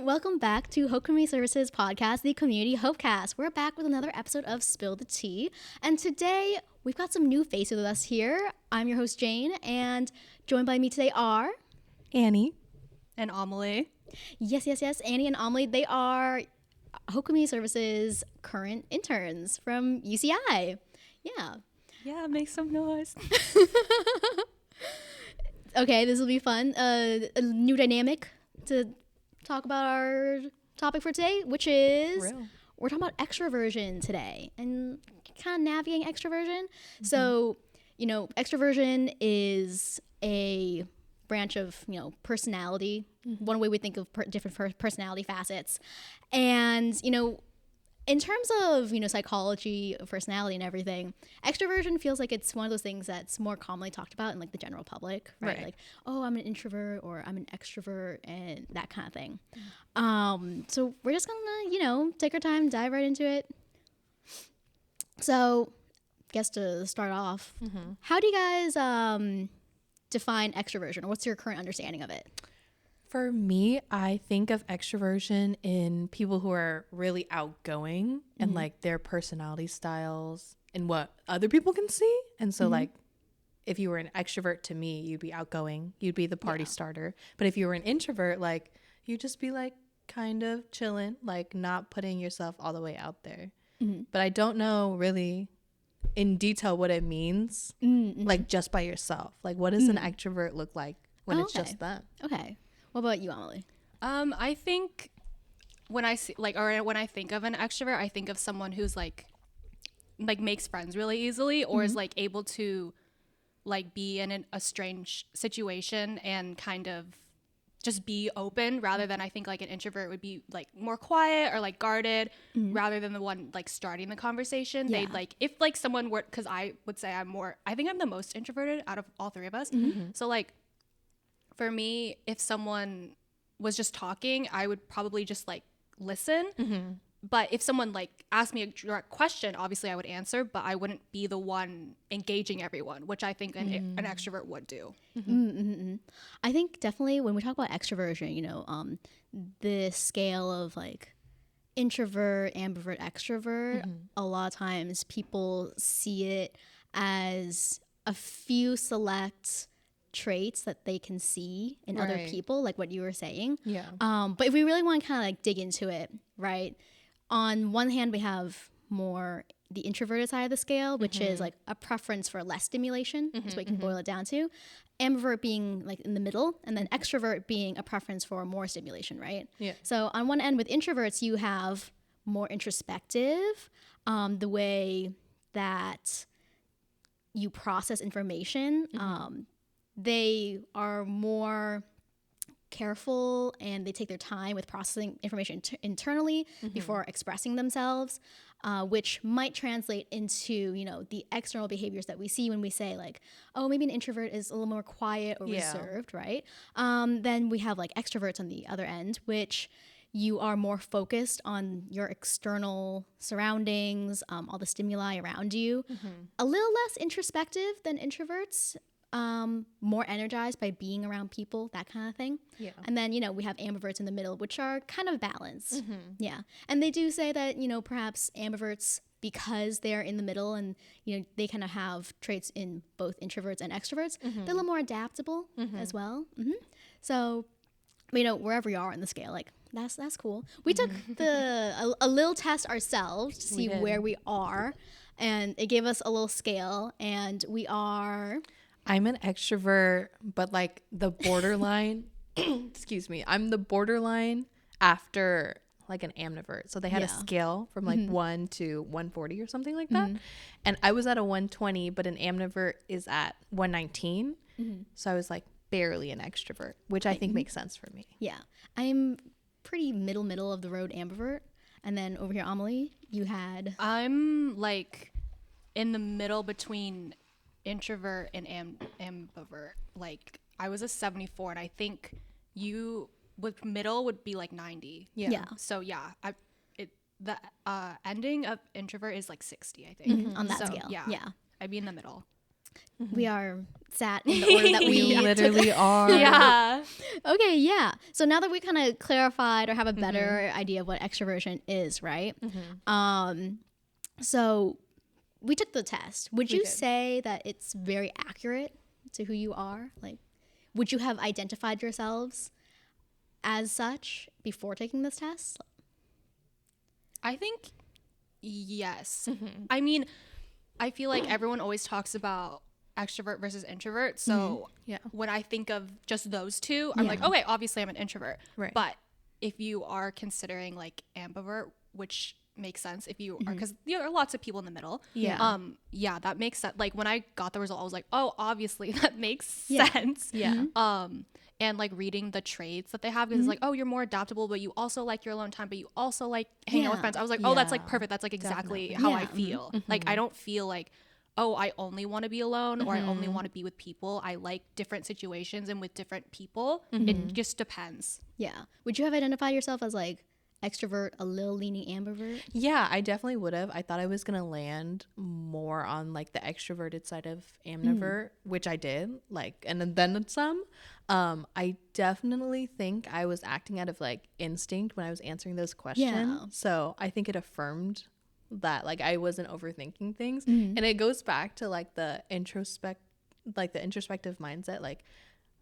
welcome back to Hope Community Services podcast, the Community HOPEcast. We're back with another episode of Spill the Tea, and today we've got some new faces with us here. I'm your host, Jane, and joined by me today are... Annie. And Amelie. Yes, Annie and Amelie. They are Hope Community Services current interns from UCI. Yeah, make some noise. Okay, this will be fun. A new dynamic to talk about our topic for today, which is we're talking about extroversion today and kind of navigating extroversion. Mm-hmm. So, extroversion is a branch of, personality. Mm-hmm. One way we think of different personality facets. And, in terms of, psychology, personality and everything, extroversion feels like it's one of those things that's more commonly talked about in like the general public, right? Like, oh, I'm an introvert or I'm an extrovert and that kind of thing. So we're just gonna, take our time, dive right into it. So I guess to start off, how do you guys define extroversion, or what's your current understanding of it? For me, I think of extroversion in people who are really outgoing and like their personality styles and what other people can see. And so like if you were an extrovert, to me, you'd be outgoing. You'd be the party starter. But if you were an introvert, like you'd just be like kind of chilling, like not putting yourself all the way out there. But I don't know really in detail what it means, like just by yourself. Like what does an extrovert look like when it's just them? Okay. What about you, Emily? I think when I see when I think of an extrovert, I think of someone who's like makes friends really easily, or is like able to like be in a strange situation and kind of just be open, rather than I think like an introvert would be like more quiet or like guarded, rather than the one like starting the conversation. They'd like, if like someone were, because I would say I think I'm the most introverted out of all three of us. So like for me, if someone was just talking, I would probably just like listen. But if someone like asked me a direct question, obviously I would answer, but I wouldn't be the one engaging everyone, which I think an extrovert would do. I think definitely when we talk about extroversion, the scale of like introvert, ambivert, extrovert, a lot of times people see it as a few select traits that they can see in other people, like what you were saying. But if we really want to kind of like dig into it, right? On one hand, we have more the introverted side of the scale, which is like a preference for less stimulation. That's what you can boil it down to. Ambivert being like in the middle, and then extrovert being a preference for more stimulation, right? So on one end with introverts, you have more introspective, the way that you process information. They are more careful and they take their time with processing information internally before expressing themselves, which might translate into, the external behaviors that we see when we say like, oh, maybe an introvert is a little more quiet or reserved, right? Then we have like extroverts on the other end, which you are more focused on your external surroundings, all the stimuli around you, a little less introspective than introverts. More energized by being around people, that kind of thing. And then, we have ambiverts in the middle, which are kind of balanced. And they do say that, perhaps ambiverts, because they're in the middle and, they kind of have traits in both introverts and extroverts, they're a little more adaptable as well. So, wherever you are on the scale, like, that's cool. We took a little test ourselves to see where we are, and it gave us a little scale, and we are... I'm an extrovert, but like the borderline, excuse me, I'm the borderline after like an ambivert. So they had a scale from like 1 to 140 or something like that. And I was at a 120, but an ambivert is at 119. So I was like barely an extrovert, which I think makes sense for me. Yeah. I'm pretty middle of the road ambivert. And then over here, Amelie, you had... I'm like in the middle between introvert and ambivert. Like I was a 74, and I think you with middle would be like 90. So the ending of introvert is like 60, I think. On that scale. I'd be in the middle. We are sat in the order that we We literally are. Yeah. Okay, yeah. So now that we kind of clarified or have a better idea of what extroversion is, right? So we took the test. Would you did. say that it's very accurate to who you are? Like, would you have identified yourselves as such before taking this test? I think yes. I mean, I feel like everyone always talks about extrovert versus introvert. So Yeah. when I think of just those two, I'm like, Yeah. okay, obviously I'm an introvert. Right. But if you are considering like ambivert, which makes sense if you are, because there are lots of people in the middle. Yeah. Yeah, that makes sense. Like when I got the result, I was like, oh, obviously that makes Yeah. sense. Yeah. And like reading the traits that they have, because it's like, oh, you're more adaptable, but you also like your alone time, but you also like hanging out with Yeah. friends. I was like, oh, that's like Yeah, perfect. That's like exactly definitely. how I Yeah. feel. Like I don't feel like, oh, I only want to be alone or I only want to be with people. I like different situations and with different people. It just depends. Yeah. Would you have identified yourself as like extrovert, a little leaning ambivert? Yeah, I definitely would have. I thought I was gonna land more on like the extroverted side of ambivert, which I did. Like, and then some. I definitely think I was acting out of like instinct when I was answering those questions. Yeah. So I think it affirmed that like I wasn't overthinking things, and it goes back to like the introspective mindset. Like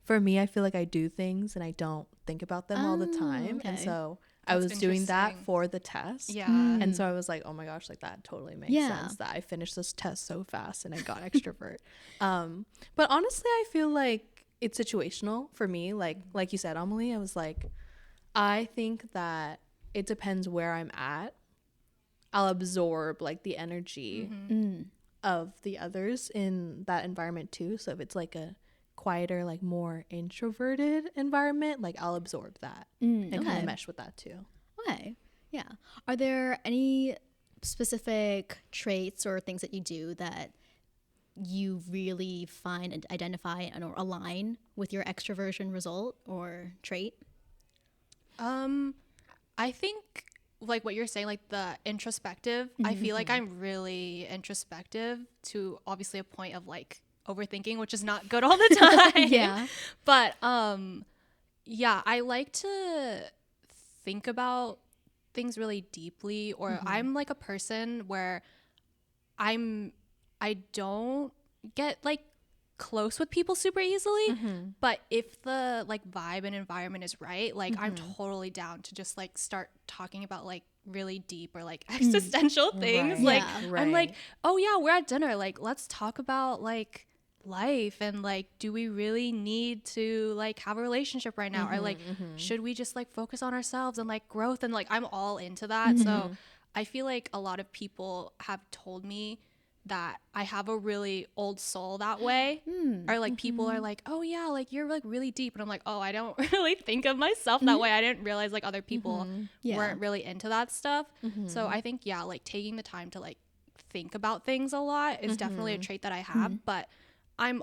for me, I feel like I do things and I don't think about them all the time, and okay. so I That's was doing that interesting. for the test. Yeah. And so I was like, oh my gosh, like that totally makes Yeah. sense that I finished this test so fast and I got extrovert. But honestly, I feel like it's situational for me. Like you said, Amelie, I was like, I think that it depends where I'm at. I'll absorb like the energy of the others in that environment too. So if it's like a quieter, like more introverted environment, like I'll absorb that and kind okay. of mesh with that too. Okay. Yeah. Are there any specific traits or things that you do that you really find and identify and or align with your extroversion result or trait? I think like what you're saying, like the introspective, I feel like I'm really introspective to obviously a point of like overthinking, which is not good all the time. Yeah. But yeah, I like to think about things really deeply, or I'm like a person where I don't get like close with people super easily, but if the like vibe and environment is right, like I'm totally down to just like start talking about like really deep or like existential things. Right. Like Yeah. I'm like, Right. oh yeah, we're at dinner, like let's talk about like life and like do we really need to like have a relationship right now, or like should we just like focus on ourselves and like growth, and like I'm all into that. So I feel like a lot of people have told me that I have a really old soul that way, or like people are like, oh yeah, like you're like really deep, and I'm like, oh, I don't really think of myself that way. I didn't realize like other people Yeah. weren't really into that stuff. So I think yeah, like taking the time to like think about things a lot is definitely a trait that I have, but I'm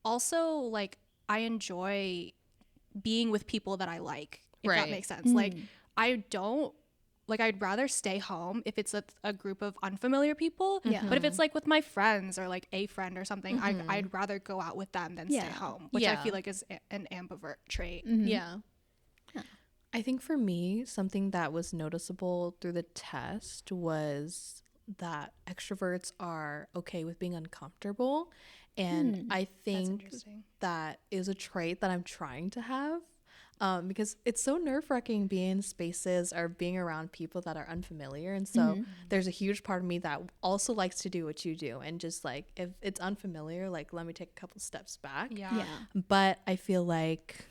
also like I enjoy being with people that I like, if that Right. makes sense. Like I don't like, I'd rather stay home if it's a group of unfamiliar people. Yeah. But if it's like with my friends or like a friend or something, I'd rather go out with them than Yeah. stay home, which I Yeah. feel like is an ambivert trait. Yeah. I think for me, something that was noticeable through the test was that extroverts are okay with being uncomfortable. And I think interesting. that is a trait that I'm trying to have. Because it's so nerve-wracking being in spaces or being around people that are unfamiliar. And so there's a huge part of me that also likes to do what you do. And just like, if it's unfamiliar, like let me take a couple steps back. Yeah. Yeah. But I feel like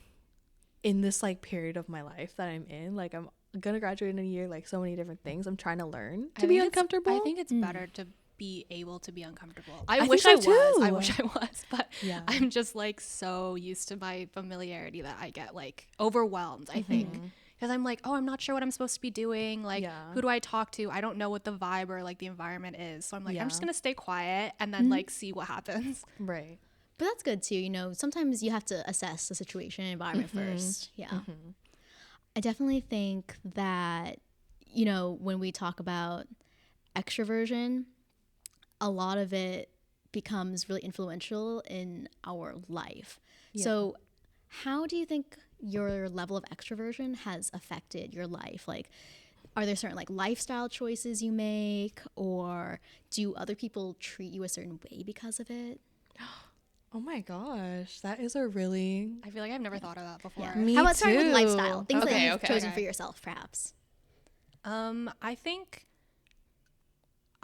in this like period of my life that I'm in, like I'm gonna graduate in a year, like so many different things I'm trying to learn to be uncomfortable. I think it's better to be able to be uncomfortable. I think wish so I was. I too. wish I was, but Yeah. I'm just like so used to my familiarity that I get like overwhelmed, I think. Because I'm like, oh, I'm not sure what I'm supposed to be doing. Like, Yeah. who do I talk to? I don't know what the vibe or like the environment is. So I'm like, I'm just Yeah. going to stay quiet and then like see what happens. Right. But that's good too. You know, sometimes you have to assess the situation and environment first. Yeah. I definitely think that, you know, when we talk about extroversion, a lot of it becomes really influential in our life. So how do you think your level of extroversion has affected your life? Like, are there certain like lifestyle choices you make, or do other people treat you a certain way because of it? Oh my gosh, that is a really... I feel like I've never thought of that before. Me How about starting with too. lifestyle? Things that Okay, you've okay, chosen okay. for yourself, perhaps. I think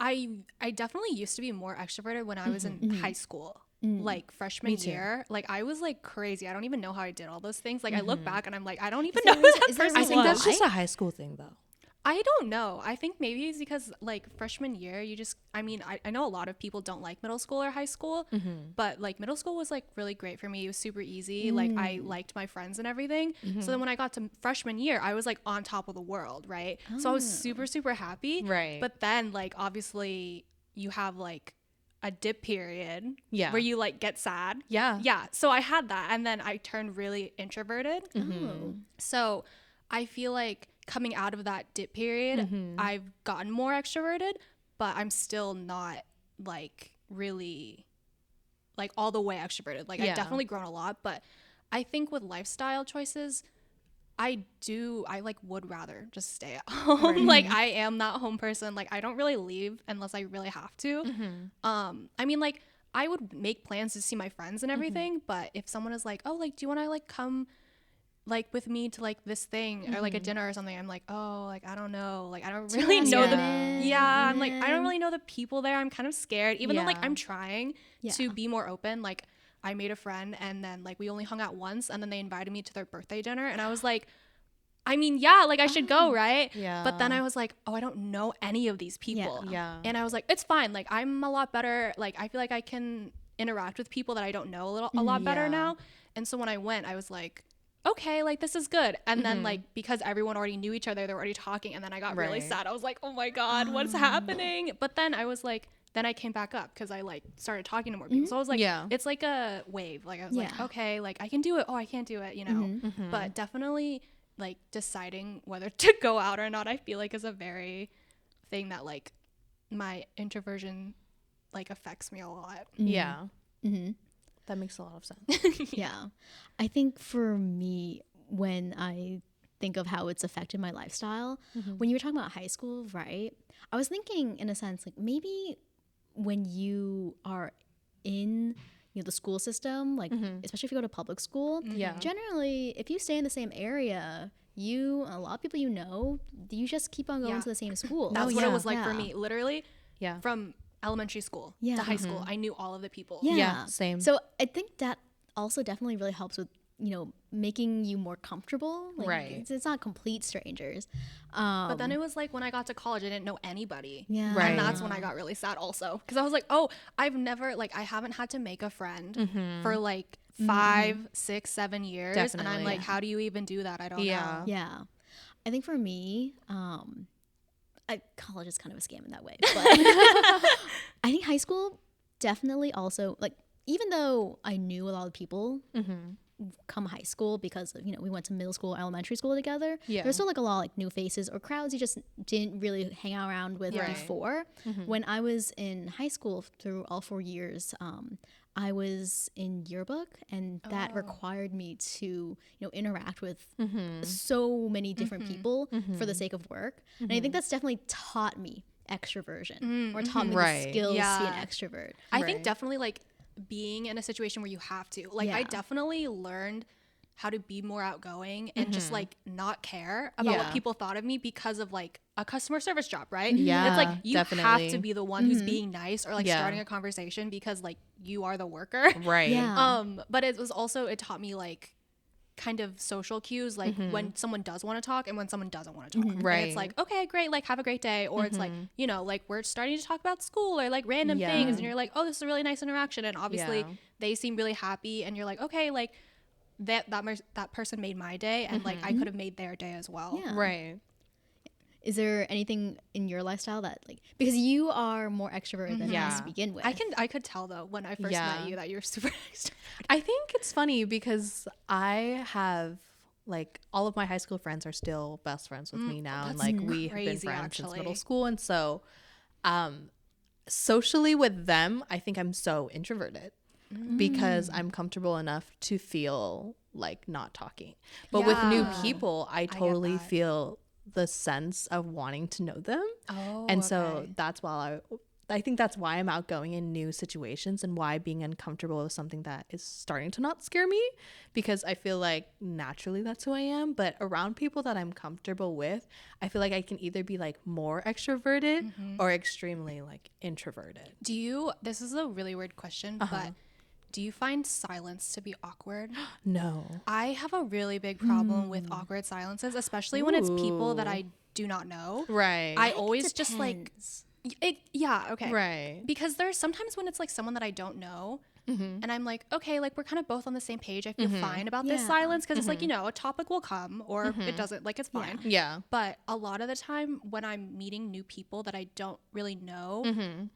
I definitely used to be more extroverted when I was in high school. Like freshman Me too. year, like I was like crazy. I don't even know how I did all those things. Like I look back and I'm like, I don't even there know a who reason- that is there a person I think Why? that's just a high school thing, though. I don't know. I think maybe it's because like freshman year, you just, I mean, I know a lot of people don't like middle school or high school, but like middle school was like really great for me. It was super easy. Like I liked my friends and everything. So then when I got to freshman year, I was like on top of the world, right? So I was super, super happy. Right. But then like obviously you have like a dip period Yeah. where you like get sad. Yeah. Yeah. So I had that. And then I turned really introverted. Oh. So I feel like coming out of that dip period, I've gotten more extroverted, but I'm still not like really like all the way extroverted. Like I've definitely grown a lot, but I think with lifestyle choices, I like would rather just stay at home. Like I am that home person. Like I don't really leave unless I really have to. I mean like I would make plans to see my friends and everything, but if someone is like, oh, like, do you want to like come like with me to like this thing or like a dinner or something, I'm like, oh, like I don't know, like I don't really know the I'm like I don't really know the people there. I'm kind of scared, even though like I'm trying to be more open. Like I made a friend and then like we only hung out once and then they invited me to their birthday dinner and I was like, I mean, yeah, like I should go, right? Yeah. But then I was like, oh, I don't know any of these people. Yeah. And I was like, it's fine. Like I'm a lot better. Like I feel like I can interact with people that I don't know a lot better now. And so when I went, I was like, okay, like this is good. And then like because everyone already knew each other, they were already talking, and then I got really sad. I was like, oh my God, what's happening? But then I was like, then I came back up because I like started talking to more people. So I was like, it's like a wave. Like I was like, okay, like I can do it. Oh, I can't do it, you know. But definitely like deciding whether to go out or not, I feel like is a very thing that like my introversion like affects me a lot. Yeah. That makes a lot of sense. Yeah. I think for me, when I think of how it's affected my lifestyle, when you were talking about high school, right? I was thinking in a sense, like maybe when you are in the school system, like especially if you go to public school, generally if you stay in the same area, a lot of people you just keep on going to the same school. That's what it was like for me. Literally, Yeah. from elementary school to high school, I knew all of the people. Yeah, same. So I think that also definitely really helps with making you more comfortable. Like, Right. It's not complete strangers. But then it was like when I got to college, I didn't know anybody. Yeah. Right. And that's when I got really sad also. Because I was like, oh, I haven't had to make a friend for like 5, 6, 7 years. And I'm Definitely. like, how do you even do that? I don't know. Yeah. I think for me, college is kind of a scam in that way. But I think high school definitely also, like, even though I knew a lot of people come high school because we went to middle school, elementary school together, there's still like a lot of like new faces or crowds you just didn't really hang out around with before. When I was in high school through all 4 years, I was in yearbook, and that required me to interact with so many different people for the sake of work. And I think that's definitely taught me extroversion, or taught me the skills to be an extrovert. I think definitely like being in a situation where you have to, like, I definitely learned how to be more outgoing and just like not care about what people thought of me because of like a customer service job, right? Yeah, it's like you have definitely. to be the one who's being nice or like starting a conversation because like you are the worker. Right. Yeah. But it taught me like kind of social cues, like when someone does want to talk and when someone doesn't want to talk. Right. And it's like, okay, great, like have a great day. Or it's like, like we're starting to talk about school or like random things, and you're like, oh, this is a really nice interaction. And obviously they seem really happy, and you're like, okay, like that person made my day, and like I could have made their day as well. Yeah. Right. Is there anything in your lifestyle that, like, because you are more extroverted than us to begin with? I could tell though when I first met you that you're super extroverted. I think it's funny because I have like all of my high school friends are still best friends with me now, and like we have been friends since middle school, and so socially with them, I think I'm so introverted because I'm comfortable enough to feel like not talking. But with new people, I totally feel the sense of wanting to know them. And so that's why I think that's why I'm outgoing in new situations and why being uncomfortable is something that is starting to not scare me, because I feel like naturally that's who I am. But around people that I'm comfortable with, I feel like I can either be like more extroverted or extremely like introverted. This is a really weird question, but do you find silence to be awkward? No. I have a really big problem with awkward silences, especially when it's people that I do not know. Right. I always just like okay. Right. Because there's sometimes when it's like someone that I don't know and I'm like, okay, like we're kind of both on the same page. I feel fine about this silence because it's like, a topic will come or it doesn't, like it's fine. Yeah. But a lot of the time when I'm meeting new people that I don't really know,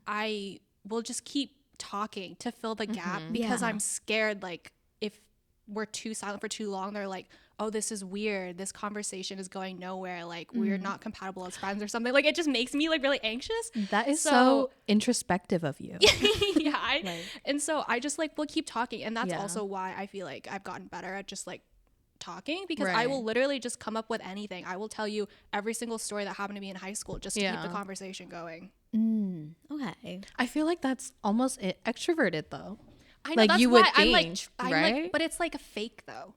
I will just keep talking to fill the gap because I'm scared, like if we're too silent for too long, they're like, oh, this is weird, this conversation is going nowhere, like we're not compatible as friends or something. Like it just makes me like really anxious. That is so introspective of you. And so I just like will keep talking, and that's also why I feel like I've gotten better at just like talking, because I will literally just come up with anything. I will tell you every single story that happened to me in high school just to keep the conversation going. Okay. I feel like that's almost extroverted though. I know, like that's you why would I'm think, like, right? but it's like a fake though.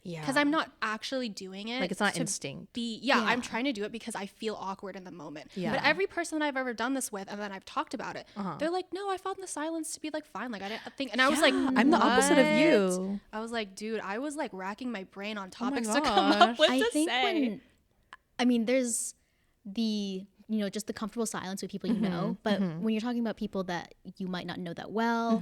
Yeah. Because I'm not actually doing it. Like it's not instinct. I'm trying to do it because I feel awkward in the moment. Yeah. But every person that I've ever done this with and then I've talked about it, they're like, no, I found the silence to be like fine. Like I didn't think, and I was like, I'm the opposite of you. I was like, dude, I was like racking my brain on topics to come up with to say. There's the just the comfortable silence with people you know, but when you're talking about people that you might not know that well,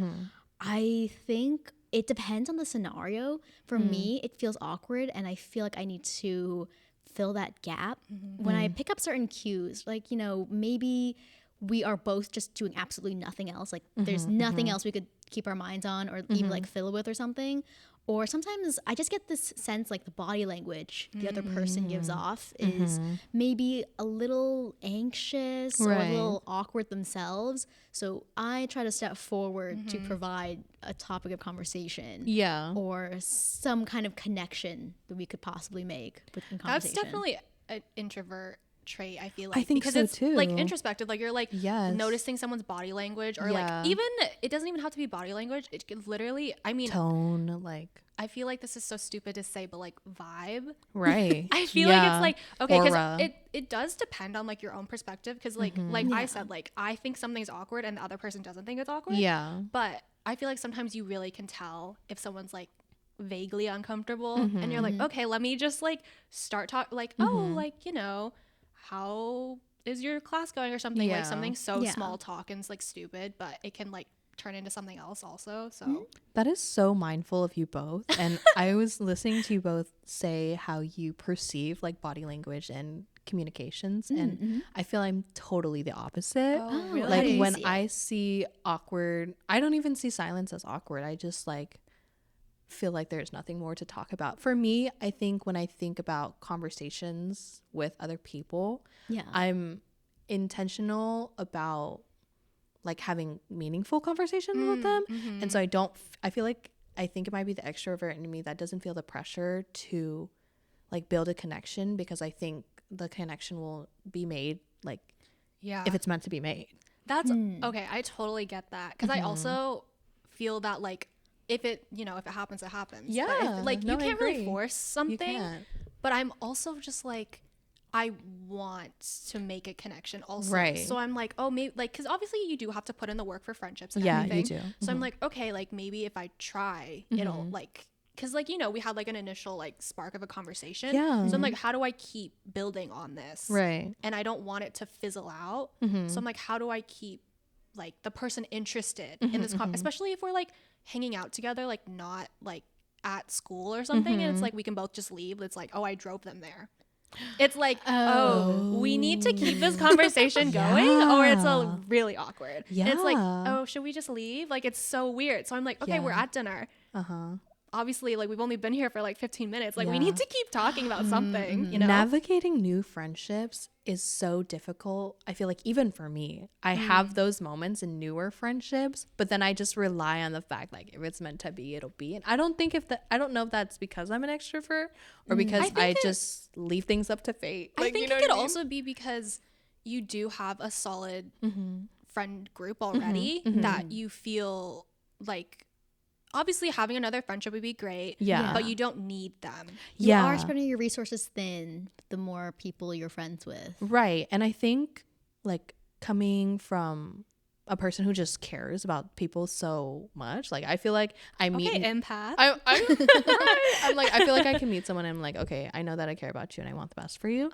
I think it depends on the scenario. For me, it feels awkward, and I feel like I need to fill that gap. When I pick up certain cues, like, maybe we are both just doing absolutely nothing else. Like there's nothing else we could keep our minds on or even like fill with or something. Or sometimes I just get this sense like the body language the other person gives off is maybe a little anxious or a little awkward themselves. So I try to step forward to provide a topic of conversation. Yeah. Or some kind of connection that we could possibly make within conversation. That's definitely an introvert trait, I feel like. I think because so it's too. like introspective, like you're like noticing someone's body language, or like even it doesn't even have to be body language, it could literally, I mean, tone, like I feel like this is so stupid to say, but like vibe, right? I feel like it's like okay, because it does depend on like your own perspective, because like I said, like I think something's awkward and the other person doesn't think it's awkward, but I feel like sometimes you really can tell if someone's like vaguely uncomfortable and you're like, okay, let me just like start talk like oh, like how is your class going or something, like something so small talk and it's like stupid, but it can like turn into something else also. So that is so mindful of you both. And I was listening to you both say how you perceive like body language and communications, and I feel I'm totally the opposite. Oh, really? Like when I see awkward, I don't even see silence as awkward. I just like feel like there's nothing more to talk about. For me, I think when I think about conversations with other people, I'm intentional about like having meaningful conversations with them. And so I feel like, I think it might be the extrovert in me that doesn't feel the pressure to like build a connection, because I think the connection will be made like if it's meant to be made. That's okay. I totally get that, because I also feel that like if it happens, it happens. Yeah, but if, like no, you can't I really agree. force something. You can't. But I'm also just like, I want to make a connection also. Right. So I'm like, oh, maybe like, because obviously you do have to put in the work for friendships and Yeah, everything. you do. So I'm like, okay, like maybe if I try, it'll like, because like we had like an initial like spark of a conversation. Yeah. So I'm like, how do I keep building on this? Right. And I don't want it to fizzle out. So I'm like, how do I keep like the person interested in this especially if we're like hanging out together, like not like at school or something, and it's like we can both just leave. It's like, oh, I drove them there. It's like, oh, we need to keep this conversation going, or it's a really awkward. And it's like, oh, should we just leave? Like it's so weird. So I'm like, okay, we're at dinner. obviously, like, we've only been here for like 15 minutes. Like, we need to keep talking about something, you know? Navigating new friendships is so difficult. I feel like even for me, I have those moments in newer friendships, but then I just rely on the fact, like, if it's meant to be, it'll be. And I don't know if that's because I'm an extrovert or because I just leave things up to fate. I Like, think you know it could what I mean? also be because you do have a solid friend group already that you feel like, obviously having another friendship would be great, but you don't need them. You are spreading your resources thin the more people you're friends with. Right. And I think, like, coming from a person who just cares about people so much, like, I feel like I meet empath. I'm like, I feel like I can meet someone and I'm like, okay, I know that I care about you and I want the best for you.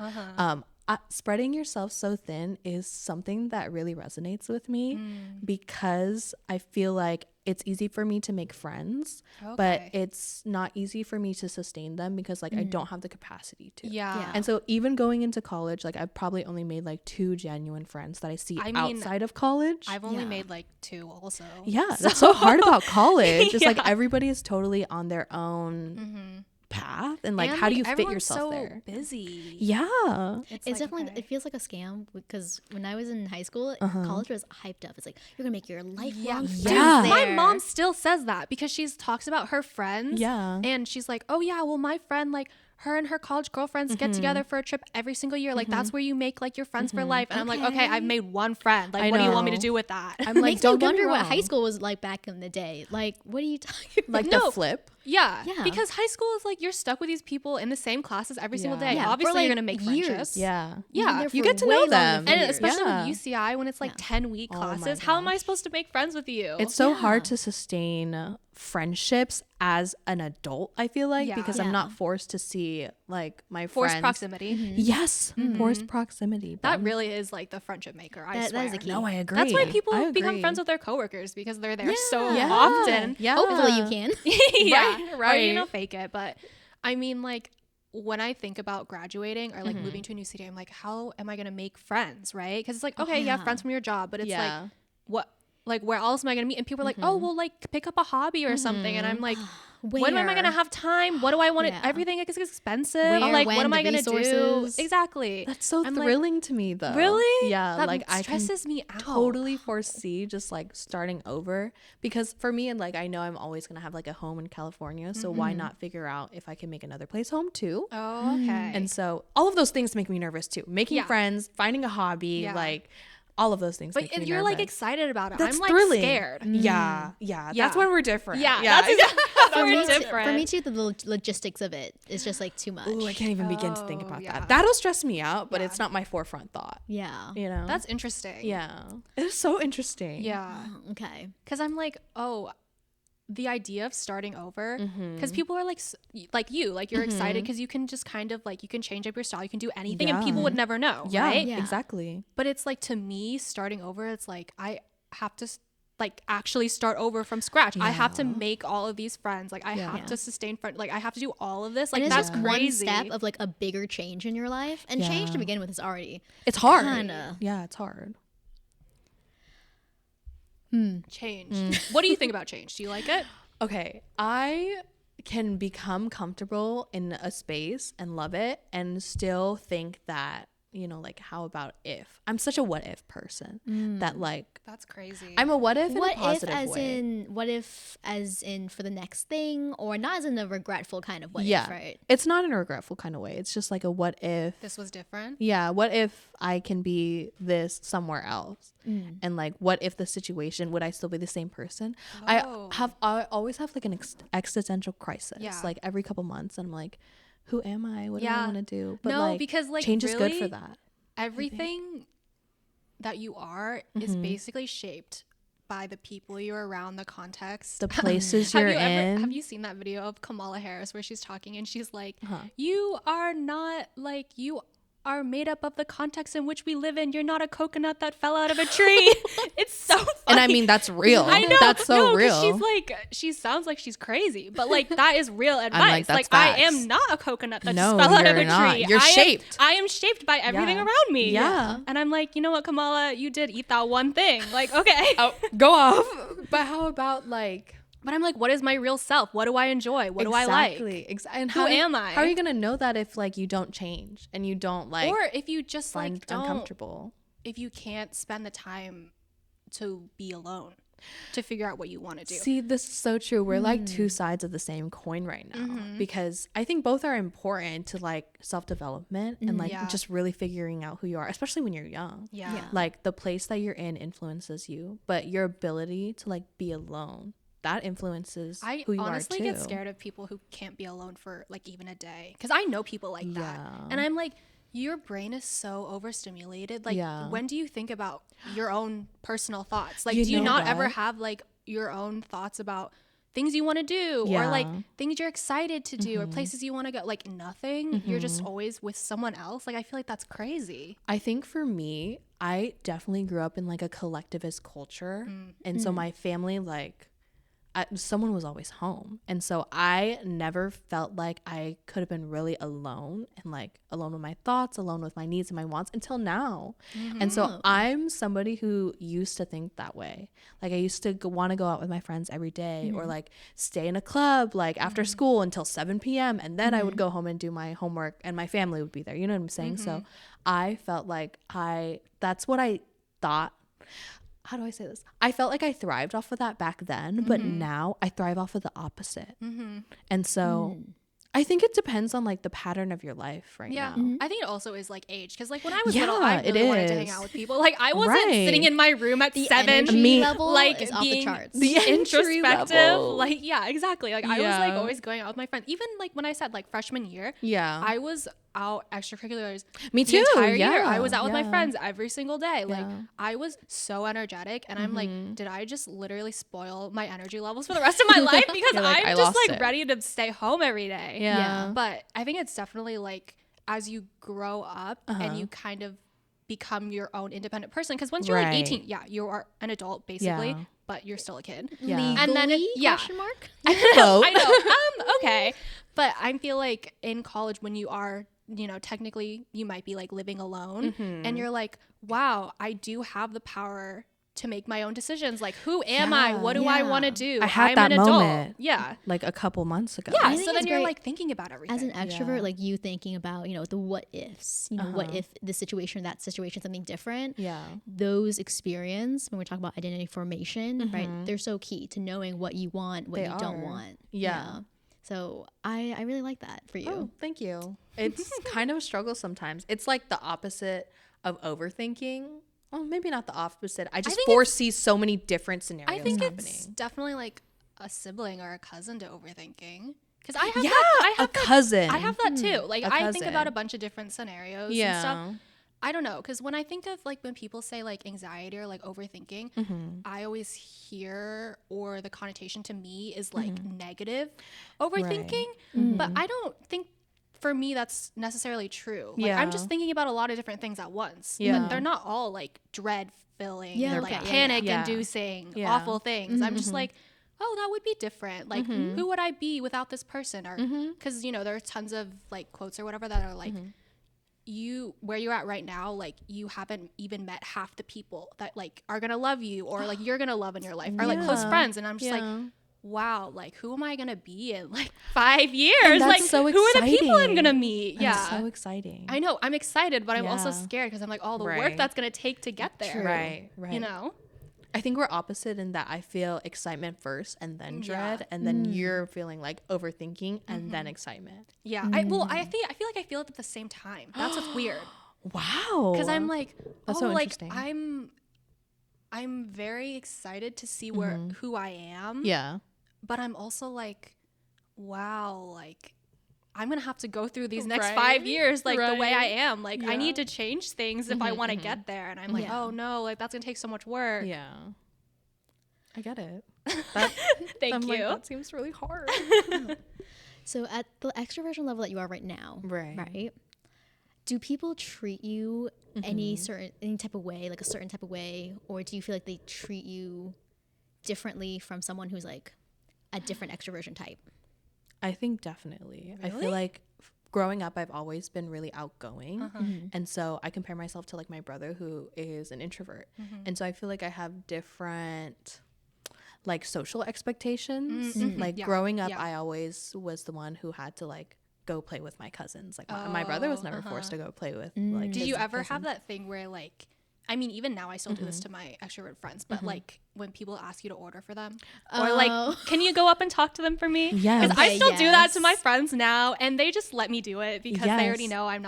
Spreading yourself so thin is something that really resonates with me because I feel like it's easy for me to make friends, but it's not easy for me to sustain them because, like, I don't have the capacity to. Yeah. And so even going into college, like, I've probably only made like 2 genuine friends that I see outside of college. I've only made like 2 also. Yeah, that's so hard about college. It's like everybody is totally on their own path, and like, how do you fit yourself so there? Busy. Yeah, it's like, definitely it feels like a scam because when I was in high school, college was hyped up. It's like, you're gonna make your lifelong friends there. My mom still says that because she talks about her friends. Yeah, and she's like, oh yeah, well, my friend, like, her and her college girlfriends get together for a trip every single year. Like, that's where you make, like, your friends for life. And I'm like, okay, I've made 1 friend. Like, what do you want me to do with that? I'm like, makes me wonder what high school was like back in the day. Like, what are you talking about? Like, the flip. Yeah, because high school is like, you're stuck with these people in the same classes every single day. Obviously, like, you're gonna make years. friendships. Yeah, You get to know them, and especially with UCI when it's like 10-week my classes. How am I supposed to make friends with you? It's so hard to sustain friendships as an adult, I feel like, because I'm not forced to see, like, my forced friends. proximity. Yes, forced proximity. That really is like the friendship maker. I swear. That is the key. No, I agree. That's why people become friends with their coworkers, because they're there so Yeah. often. Yeah. Hopefully you can. Or, you know, fake it. But I mean, like, when I think about graduating or like moving to a new city, I'm like, how am I going to make friends? Right? Because it's like, okay, you have friends from your job, but it's like, what? Like, where else am I going to meet? And people are like, oh, well, like, pick up a hobby or something. And I'm like, when am I going to have time? What do I want to? Everything is expensive. Like, what am I going to do? Exactly. That's so thrilling to me, though. Really? Yeah. That like, stresses me out. Totally foresee just like starting over, because for me, and like, I know I'm always going to have like a home in California. So why not figure out if I can make another place home too? Oh, okay. And so all of those things make me nervous too. Making friends, finding a hobby, like, all of those things. But make me you're nervous. like excited about it. That's I'm like thrilling. scared. Yeah. That's when we're different. Yeah. That's exactly we're different. For me too, the logistics of it is just like too much. Ooh, I can't even begin to think about that. That'll stress me out, but it's not my forefront thought. Yeah. You know? That's interesting. Yeah. It's so interesting. Yeah. Okay. Because I'm like, oh, the idea of starting over, because people are like you're excited because you can just kind of like, you can change up your style, you can do anything, and people would never know. Yeah, right? Exactly. But it's like, to me, starting over, it's like, I have to like actually start over from scratch. I have to make all of these friends. Like, I have to sustain friends. Like, I have to do all of this. Like, and it's that's just crazy. one step of like a bigger change in your life, and change to begin with is already, it's hard. Kinda. Yeah, it's hard. Change. What do you think about change? Do you like it? Okay, I can become comfortable in a space and love it and still think that, you know, like, how about if? I'm such a what if person that, like, that's crazy. I'm a what if in a positive what if as in for the next thing, or not as in a regretful kind of what if, right? It's not in a regretful kind of way. It's just like a what if this was different. Yeah, what if I can be this somewhere else? And like, what if the situation, would I still be the same person? I always have like an existential crisis, like every couple months, and I'm like, who am I? What do I want to do? But no, like, because like, change really, is good for that. Everything that you are is basically shaped by the people you're around, the context, the places you're in. Have you seen that video of Kamala Harris where she's talking and she's like, you are not like, you are made up of the context in which we live in. You're not a coconut that fell out of a tree. It's so funny. And I mean, that's real. I know. That's so real. She's like, she sounds like she's crazy, but like, that is real advice. Like, I am not a coconut that just fell out of a tree. You're shaped. I am shaped by everything around me. Yeah. And I'm like, you know what, Kamala, you did eat that one thing. Like, okay. Go off. But how about like, But I'm like, what is my real self? What do I enjoy? What do I like? Exactly. And Who am I? How are you gonna know that if like you don't change and you don't like, or if you just find like don't, uncomfortable? if you can't spend the time to be alone, to figure out what you want to do. See, this is so true. We're like two sides of the same coin right now, because I think both are important to like self-development and like Yeah. just really figuring out who you are, especially when you're young. Yeah. Like the place that you're in influences you, but your ability to like be alone, that influences I who you honestly are too. get scared of people who can't be alone for like even a day, because I know people like that, Yeah. and I'm like, your brain is so overstimulated. Like, Yeah. when do you think about your own personal thoughts? Like, You do you know not ever what? have like your own thoughts about things you want to do, or Yeah. like things you're excited to do, or places you want to go? Like, nothing. You're just always with someone else. Like, I feel like that's crazy. I think for me, I definitely grew up in like a collectivist culture. And so my family, like, someone was always home. And so I never felt like I could have been really alone and like alone with my thoughts, alone with my needs and my wants until now. And so I'm somebody who used to think that way. Like I used to want to go out with my friends every day or like stay in a club like after school until 7 p.m. And then I would go home and do my homework and my family would be there. You know what I'm saying? So I felt like that's what I thought. How do I say this? I felt like I thrived off of that back then, but now I thrive off of the opposite. And so I think it depends on like the pattern of your life right now. I think it also is like age, because like when I was Yeah, little, I it really wanted to hang is. out with people. Like I wasn't Right. sitting in my room at 7, energy level like is off the being charts. The entry introspective. level. Like yeah, exactly. Like I was like Yeah. always going out with my friends. Even like when I said like freshman year, Yeah. I was out extracurriculars. Me The too. entire year, Yeah, I was out with my yeah. friends every single day. Like Yeah. I was so energetic, and I'm like, did I just literally spoil my energy levels for the rest of my life? Because You're like, I I'm just lost like it. ready to stay home every day. Yeah. But I think it's definitely like as you grow up and you kind of become your own independent person. Because once you're like Right. 18, yeah, you are an adult basically, Yeah. but you're still a kid. Yeah. And then Legally? yeah. Question mark? Hope. I know. Okay. But I feel like in college, when you are, you know, technically you might be like living alone and you're like, wow, I do have the power to make my own decisions. Like, who am I? What do I Yeah. want to do? I had I'm that an adult. moment. Yeah. Like a couple months ago. Yeah. I think So then it's you're great like thinking about everything. As an extrovert, Yeah. like you thinking about, you know, the what ifs, you know, what if this situation, that situation, something different. Yeah. Those experience, when we're talking about identity formation, right? They're so key to knowing what you want, what They you don't are. want. Yeah. So I really like that for you. Oh, thank you. It's kind of a struggle sometimes. It's like the opposite of overthinking. Well, maybe not the opposite. I just think foresee so many different scenarios I think happening. it's definitely like a sibling or a cousin to overthinking. Because I have Yeah, that. I have a cousin. I have that too. Like A I think about cousin. a bunch of different scenarios and Yeah. stuff. I don't know, because when I think of like when people say like anxiety or like overthinking, I always hear, or the connotation to me is like negative overthinking. But I don't think for me that's necessarily true. Like I'm Yeah. just thinking about a lot of different things at once. Yeah. But they're not all like dread filling Yeah, or okay. like Yeah, panic yeah. inducing Yeah. awful things. I'm just like, oh, that would be different. Like, who would I be without this person? Or because you know there are tons of like quotes or whatever that are like, you where you're at right now, like you haven't even met half the people that like are gonna love you or like you're gonna love in your life, or like close Yeah. friends. And I'm just like, Yeah. wow, like who am I gonna be in like 5 years? And that's Like so who are the people I'm exciting. gonna meet? And Yeah. so exciting. I know, I'm excited, but I'm also Yeah. scared because I'm like all the work Right. that's gonna take to get there. Right. Right. You know? I think we're opposite in that I feel excitement first and then dread, and then you're feeling like overthinking and then excitement. Yeah. I feel like I feel it at the same time. That's what's weird. Wow. Because I'm like, That's oh, so like interesting. I'm very excited to see who I am. Yeah. But I'm also like, wow, like I'm gonna have to go through these next Right, 5 years like the way I right. am. Like I Yeah. need to change things if I want to get there. And I'm like, Yeah. oh no, like that's gonna take so much work. Yeah. I get it. That, Thank I'm you. like, that seems really hard. So at the extroversion level that you are right now, Right. do people treat you any type of way, like a certain type of way, or do you feel like they treat you differently from someone who's like a different extroversion type? I think definitely. I feel like growing up, I've always been really outgoing. And so I compare myself to like my brother who is an introvert. And so I feel like I have different like social expectations. Like growing up, I always was the one who had to like go play with my cousins. Like my brother was never forced to go play with like Did his you ever cousins. have that thing where like, I mean, even now I still do this to my extrovert friends, but like when people ask you to order for them, or like, can you go up and talk to them for me? Yes. Because I still do that to my Yes. friends now, and they just let me do it because they already Yes. know I'm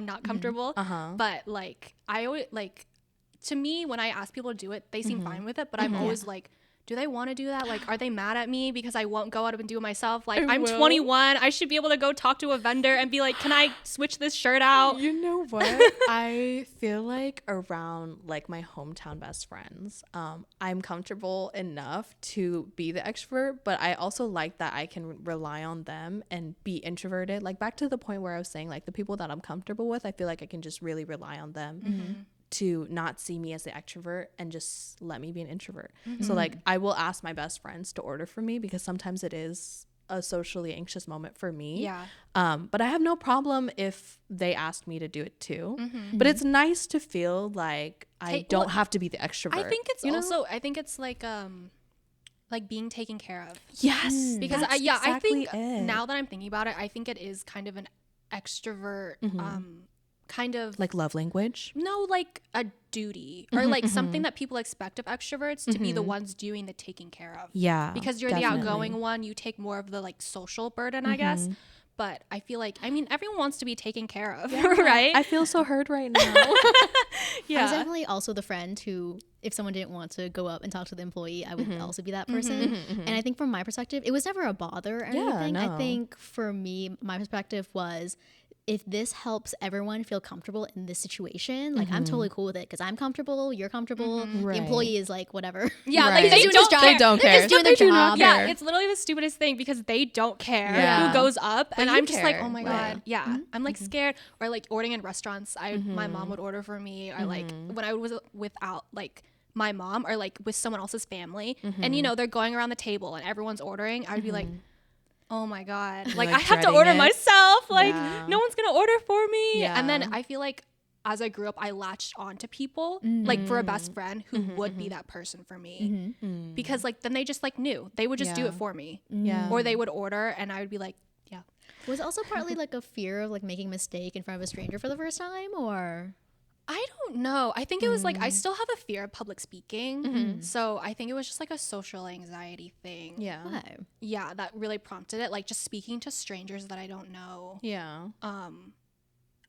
not comfortable. But like I always like, to me, when I ask people to do it, they seem fine with it, but I'm always like, do they want to do that? Like, are they mad at me because I won't go out and do it myself? Like, I'm 21. I should be able to go talk to a vendor and be like, can I switch this shirt out? You know what? I feel like around like my hometown best friends, I'm comfortable enough to be the extrovert, but I also like that I can rely on them and be introverted. Like back to the point where I was saying like the people that I'm comfortable with, I feel like I can just really rely on them to not see me as the extrovert and just let me be an introvert. So like I will ask my best friends to order for me because sometimes it is a socially anxious moment for me. Yeah. But I have no problem if they ask me to do it too. But it's nice to feel like I don't have to be the extrovert. I think it's also, I think it's like being taken care of. yes, Because that's I exactly think it. now that I'm thinking about it, I think it is kind of an extrovert, kind of like love language. no, like a duty or like something that people expect of extroverts to be the ones doing the taking care of. Yeah, Because you're definitely. the outgoing one, you take more of the like social burden, I guess. But I feel like, I mean, everyone wants to be taken care of, right? I feel so heard right now. I was yeah. definitely also the friend who, if someone didn't want to go up and talk to the employee, I would also be that person. And I think from my perspective, it was never a bother or anything. no. I think for me, my perspective was, if this helps everyone feel comfortable in this situation, like I'm totally cool with it because I'm comfortable, you're comfortable. Right. The employee is like whatever. Yeah, Right. like they He's doing his don't job. care. They don't They're care. just doing their They do not job. care. Yeah, it's literally the stupidest thing because they don't care Yeah. who goes up, and you I'm just like, care. oh my Right. god, yeah, I'm like scared. Or like ordering in restaurants, my mom would order for me, or like when I was without like my mom or like with someone else's family, and you know they're going around the table and everyone's ordering, I'd be like, oh my god, like like I have to dreading order it. myself, like Yeah. no one's gonna order for me. Yeah. And then I feel like as I grew up, I latched onto people like for a best friend who would be that person for me, because like then they just like knew they would just do Yeah. it for me, Yeah. or they would order and I would be like, yeah. Was it also partly like a fear of like making a mistake in front of a stranger for the first time, or? I don't know. I think it was like I still have a fear of public speaking, so I think it was just like a social anxiety thing. Yeah. Okay. Yeah, that really prompted it. Like just speaking to strangers that I don't know. Yeah.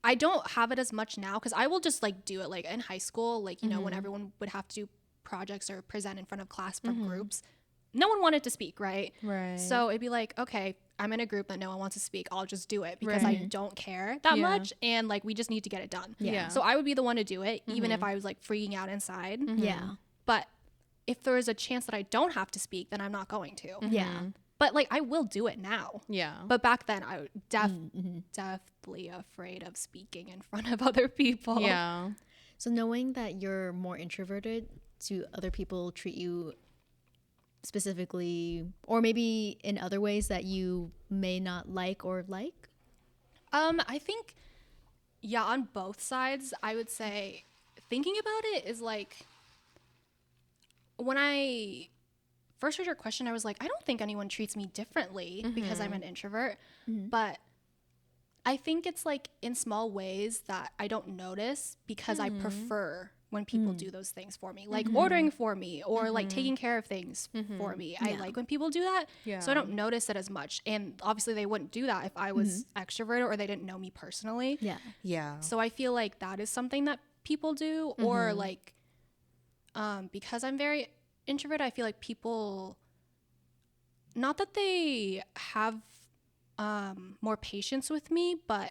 I don't have it as much now because I will just like do it like in high school, like, you know, when everyone would have to do projects or present in front of class from groups. No one wanted to speak, right? Right. So it'd be like, okay, I'm in a group that no one wants to speak. I'll just do it because I Right. don't care that Yeah. much. And like, we just need to get it done. Yeah. So I would be the one to do it, even if I was like freaking out inside. Yeah. But if there is a chance that I don't have to speak, then I'm not going to. Yeah. But like, I will do it now. Yeah. But back then, I was definitely afraid of speaking in front of other people. Yeah. So knowing that you're more introverted, do other people treat you specifically, or maybe in other ways that you may not like or like? I think, yeah, on both sides, I would say thinking about it is like, when I first heard your question, I was like, I don't think anyone treats me differently because I'm an introvert. But I think it's like in small ways that I don't notice because I prefer when people do those things for me, like ordering for me or like taking care of things for me. I like when people do that. Yeah. So I don't notice it as much. And obviously they wouldn't do that if I was extroverted or they didn't know me personally. Yeah. Yeah. So I feel like that is something that people do, or like, because I'm very introverted, I feel like people, not that they have more patience with me, but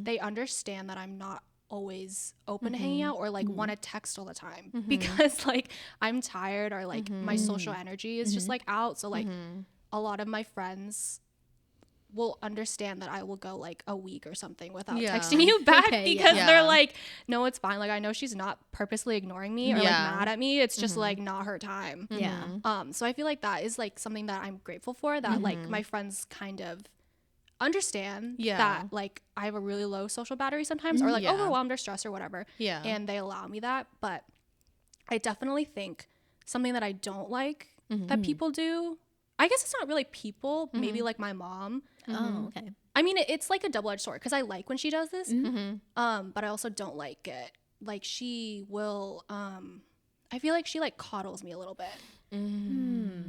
they understand that I'm not always open to hanging out or like want to text all the time because like I'm tired or like my social energy is just like out. So like a lot of my friends will understand that I will go like a week or something without texting you back because yeah. they're like, no, it's fine. Like I know she's not purposely ignoring me or like Yeah. mad at me. It's just like not her time. Yeah. So I feel like that is like something that I'm grateful for, that like my friends kind of understand Yeah. that like I have a really low social battery sometimes, or like Yeah. overwhelmed or stressed or whatever. Yeah. And they allow me that. But I definitely think something that I don't like that people do. I guess it's not really people, maybe like my mom. Oh, okay. I mean, it's like a double-edged sword because I like when she does this, but I also don't like it. Like she will, I feel like she like coddles me a little bit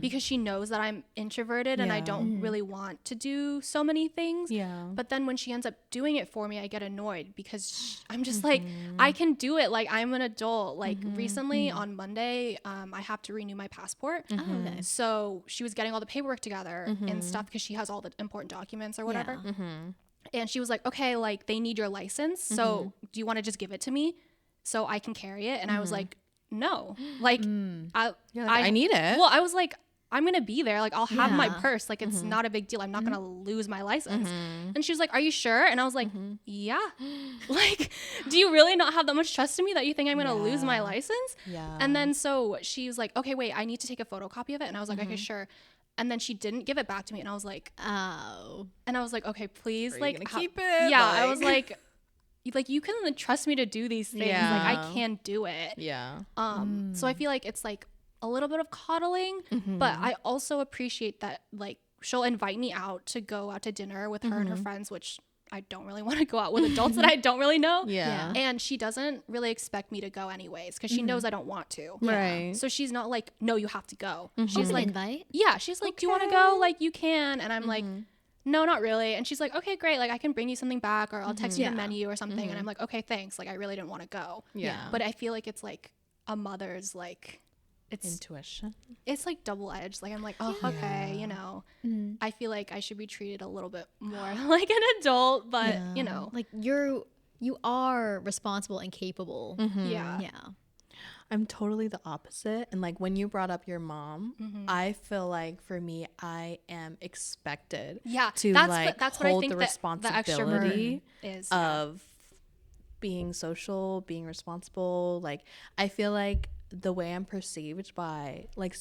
because she knows that I'm introverted and I don't really want to do so many things. Yeah. But then when she ends up doing it for me, I get annoyed because I'm just like, I can do it. Like I'm an adult. Like recently on Monday, I have to renew my passport. Oh, okay. So she was getting all the paperwork together and stuff because she has all the important documents or whatever. Yeah. And she was like, okay, like they need your license. So do you want to just give it to me so I can carry it? And I was like, no, like I need it. Well, I was like, I'm going to be there. Like I'll have my purse. Like it's not a big deal. I'm not going to lose my license. And she was like, are you sure? And I was like, yeah. Like, do you really not have that much trust in me that you think I'm going to lose my license? Yeah. And then so she was like, okay, wait, I need to take a photocopy of it. And I was like, okay, sure. And then she didn't give it back to me. And I was like, Oh. and I was like, okay, please, Are like, you gonna keep it? Yeah, I Like- was like, you can trust me to do these things. Yeah. Like, I can do it. Yeah. So I feel like it's like a little bit of coddling, but I also appreciate that like she'll invite me out to go out to dinner with her and her friends, which I don't really want to go out with adults that I don't really know. Yeah. And she doesn't really expect me to go anyways because she knows I don't want to. Right. So she's not like, no, you have to go. She's She's an like, invite. yeah, she's like, do you want to go? Like, you can. And I'm like, no, not really. And she's like, okay, great. Like, I can bring you something back or I'll text you the Yeah. menu or something. And I'm like, okay, thanks. Like, I really didn't want to go. Yeah. But I feel like it's like a mother's, like, Intuition. it's like double-edged. Like, I'm like, oh, okay, you know. I feel like I should be treated a little bit more like an adult, but, you know. Like you are responsible and capable. Yeah. Yeah. I'm totally the opposite. And like when you brought up your mom, I feel like for me, I am expected Yeah. to That's like what I hold think the that the responsibility extrovert is. of being social, being responsible. Like I feel like the way I'm perceived by like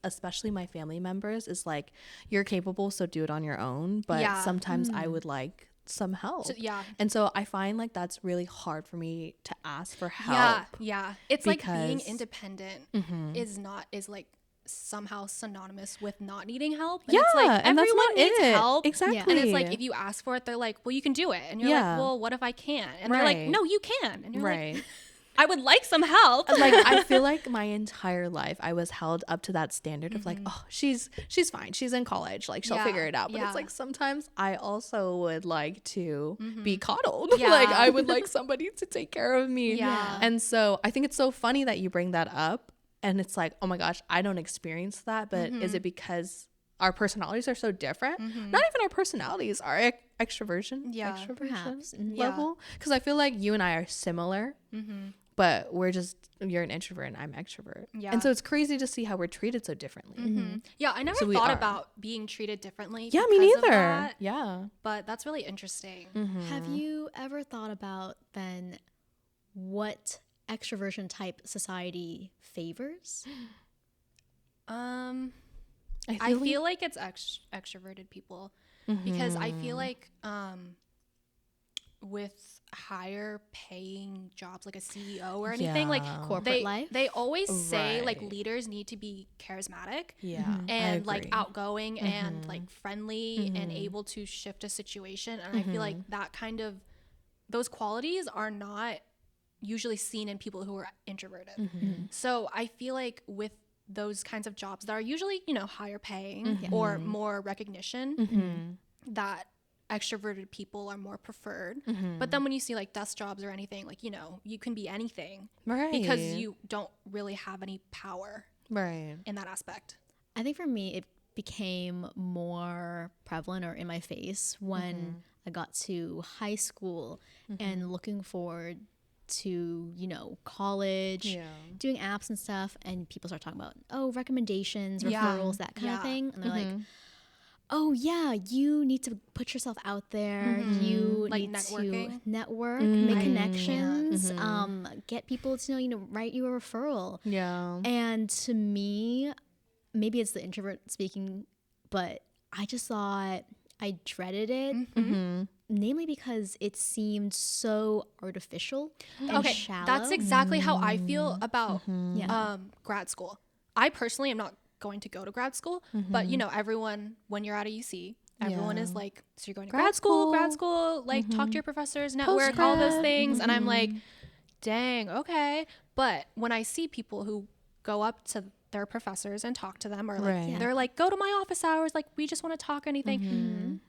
especially my family members is like, you're capable, so do it on your own. But Yeah. sometimes I would like some help. So, yeah. And so I find like that's really hard for me to ask for help. Yeah, yeah. It's like being because- independent is like somehow synonymous with not needing help. And Yeah, it's like and that's everyone not needs it. help. Exactly. And it's like if you ask for it, they're like, well, you can do it. And you're Yeah. like, well, what if I can't? And they're like, Right. no, you can. And you're Right. like, I would like some help. Like I feel like my entire life I was held up to that standard of like, oh, she's fine, she's in college, like she'll Yeah, figure it out. But yeah. it's like sometimes I also would like to be coddled. Yeah. Like I would like somebody to take care of me. Yeah. And so I think it's so funny that you bring that up, and it's like, oh my gosh, I don't experience that. But is it because our personalities are so different? Not even our personalities, our extroversion, Yeah, perhaps. level. Because I feel like you and I are similar. But you're an introvert and I'm extrovert. Yeah. And so it's crazy to see how we're treated so differently. Yeah, I never So we thought are. about being treated differently. Yeah, me because of neither. that, Yeah. but that's really interesting. Have you ever thought about then what extroversion type society favors? I feel like it's extroverted people because I feel like with higher paying jobs like a CEO or anything, like Yeah. Corporate life? they always say like Right. leaders need to be charismatic Yeah. I and like agree. outgoing and like friendly and able to shift a situation. And I feel like that kind of those qualities are not usually seen in people who are introverted. So I feel like with those kinds of jobs that are usually, you know, higher paying or more recognition, that extroverted people are more preferred. But then when you see like desk jobs or anything, like, you know, you can be anything Right. because you don't really have any power Right. in that aspect. I think for me, it became more prevalent or in my face when I got to high school and looking forward to, you know, college, Yeah. doing apps and stuff. And people start talking about, oh, recommendations, Yeah. referrals, that kind of Yeah. thing. And they're like, oh, yeah, you need to put yourself out there. You Like need networking. to network, make Yeah. connections, get people to know, you know, write you a referral. Yeah. And to me, maybe it's the introvert speaking, but I just thought I dreaded it, namely because it seemed so artificial and Okay, shallow. that's exactly how I feel about Yeah. grad school. I personally am not going to go to grad school. But you know, everyone, when you're at a UC, everyone is like, so you're going to grad school, like talk to your professors, network, all those things. And I'm like, dang, okay. But when I see people who go up to their professors and talk to them, or like they're like, go to my office hours, like we just want to talk, anything.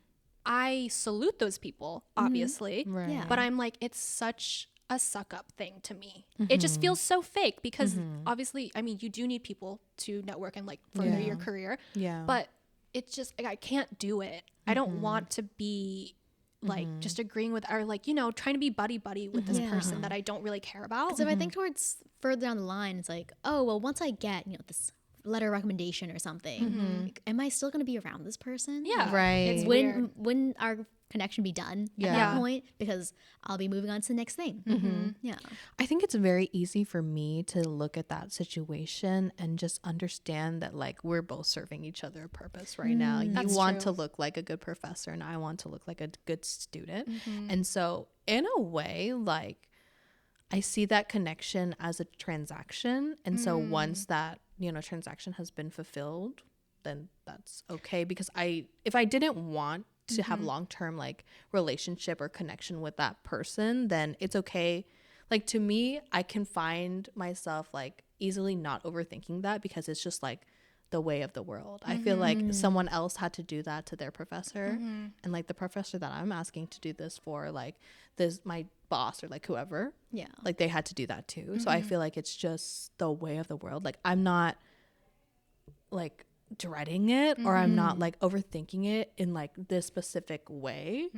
I salute those people, obviously. But I'm like, it's such a suck up thing to me. It just feels so fake because obviously, I mean, you do need people to network and like further your career. But it's just, I can't do it. I don't want to be like just agreeing with, or like, you know, trying to be buddy with this person that I don't really care about. Because if I think towards further down the line, it's like, oh, well, once I get, you know, this letter of recommendation or something, like, am I still going to be around this person? Yeah. Right. It's When wouldn't our connection be done at that point? Because I'll be moving on to the next thing. Yeah. I think it's very easy for me to look at that situation and just understand that like we're both serving each other a purpose right now. You want to look like a good professor and I want to look like a good student. And so in a way, like I see that connection as a transaction. And so once that, you know, transaction has been fulfilled, then that's okay. Because if I didn't want to have long-term like relationship or connection with that person, then it's okay. Like to me, I can find myself like easily not overthinking that because it's just like the way of the world. I feel like someone else had to do that to their professor, and like the professor that I'm asking to do this for, like this my boss or like whoever, like they had to do that too. So I feel like it's just the way of the world. Like I'm not like dreading it or I'm not like overthinking it in like this specific way,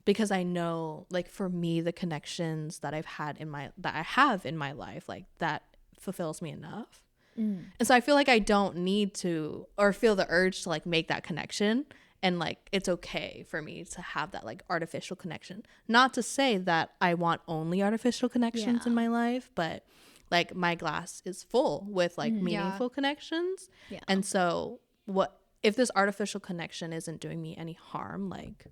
because I know like for me the connections that I have in my life, like that fulfills me enough. And so I feel like I don't need to or feel the urge to like make that connection, and like it's okay for me to have that like artificial connection. Not to say that I want only artificial connections in my life, but like my glass is full with like meaningful connections. And so what if this artificial connection isn't doing me any harm? Like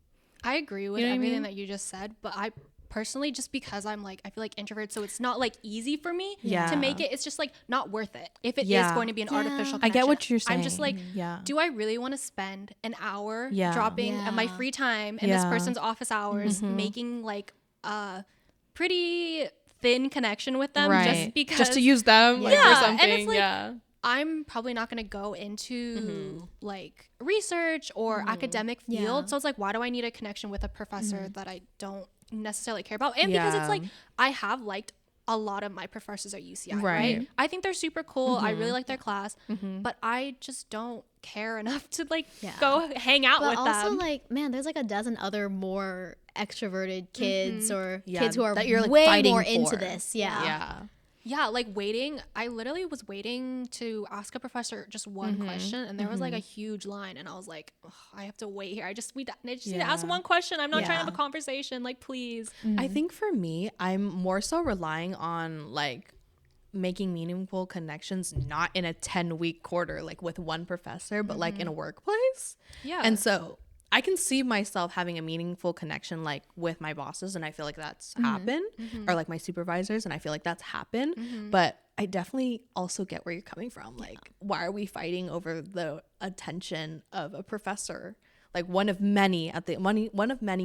I agree with everything that you just said, but I personally, just because I'm like, I feel like introvert, so it's not like easy for me to make it. It's just like not worth it if it is going to be an artificial connection. I get what you're saying. I'm just like, do I really want to spend an hour dropping at my free time in this person's office hours making like a pretty thin connection with them just to use them like, for something? And it's like, I'm probably not going to go into like research or academic field. So it's like, why do I need a connection with a professor that I don't necessarily care about? And because it's like, I have liked a lot of my professors at UCI, right? I think they're super cool. I really like their class, but I just don't care enough to like go hang out with them. But also like, man, there's like a dozen other more extroverted kids or kids who are that you're like way more into this. Yeah, like waiting. I literally was waiting to ask a professor just one question, and there was like a huge line, and I was like, I have to wait here. I just need to ask one question. I'm not trying to have a conversation. Like, please. I think for me, I'm more so relying on like making meaningful connections, not in a 10-week quarter, like with one professor, but like in a workplace. And so I can see myself having a meaningful connection like with my bosses, and I feel like that's happened, or like my supervisors, and I feel like that's happened. But I definitely also get where you're coming from. Like, why are we fighting over the attention of a professor? Like one of many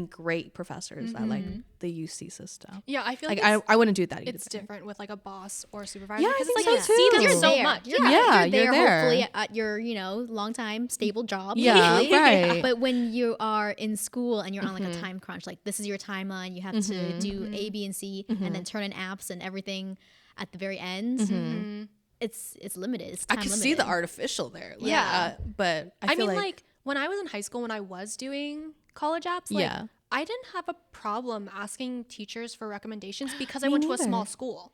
great professors at like the UC system. Yeah, I feel like I wouldn't do that either. It's different with like a boss or a supervisor. Yeah, because it's like so you see them you're so there. much. You're there hopefully at your, you know, long time stable job. Right. But when you are in school and you're on like a time crunch, like this is your timeline, you have to do A, B, and C, and then turn in apps and everything at the very end. It's limited. It's time I can limited. see the artificial there. Like, but I feel mean, like when I was in high school, when I was doing college apps, like I didn't have a problem asking teachers for recommendations because I went to a small school.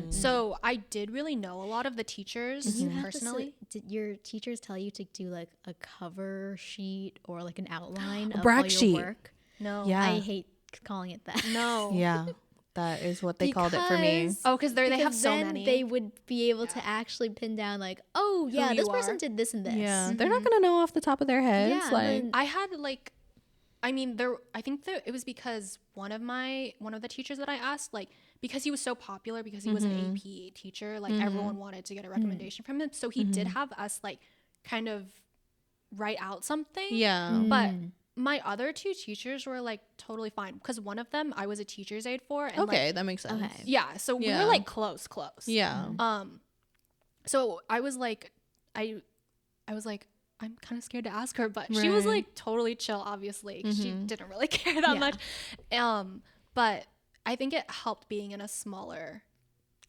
So I did really know a lot of the teachers personally. Did your teachers tell you to do like a cover sheet or like an outline of brag all sheet. your work? No. I hate calling it that. No. That is what they called it for me. Oh, because they have so many. They would be able to actually pin down like, oh yeah, this person did this and this. Yeah, they're not gonna know off the top of their heads. Yeah, like I had like, I mean, I think that it was because one of the teachers that I asked, like, because he was so popular, because he was an AP teacher, like everyone wanted to get a recommendation from him. So he did have us like kind of write out something. Yeah. But my other two teachers were like totally fine, because one of them I was a teacher's aide for. And Okay, like, that makes sense. Okay. yeah, so we were like close. Yeah. So I was like, I was like, I'm kind of scared to ask her, but she was like totally chill, obviously. She didn't really care that much. But I think it helped being in a smaller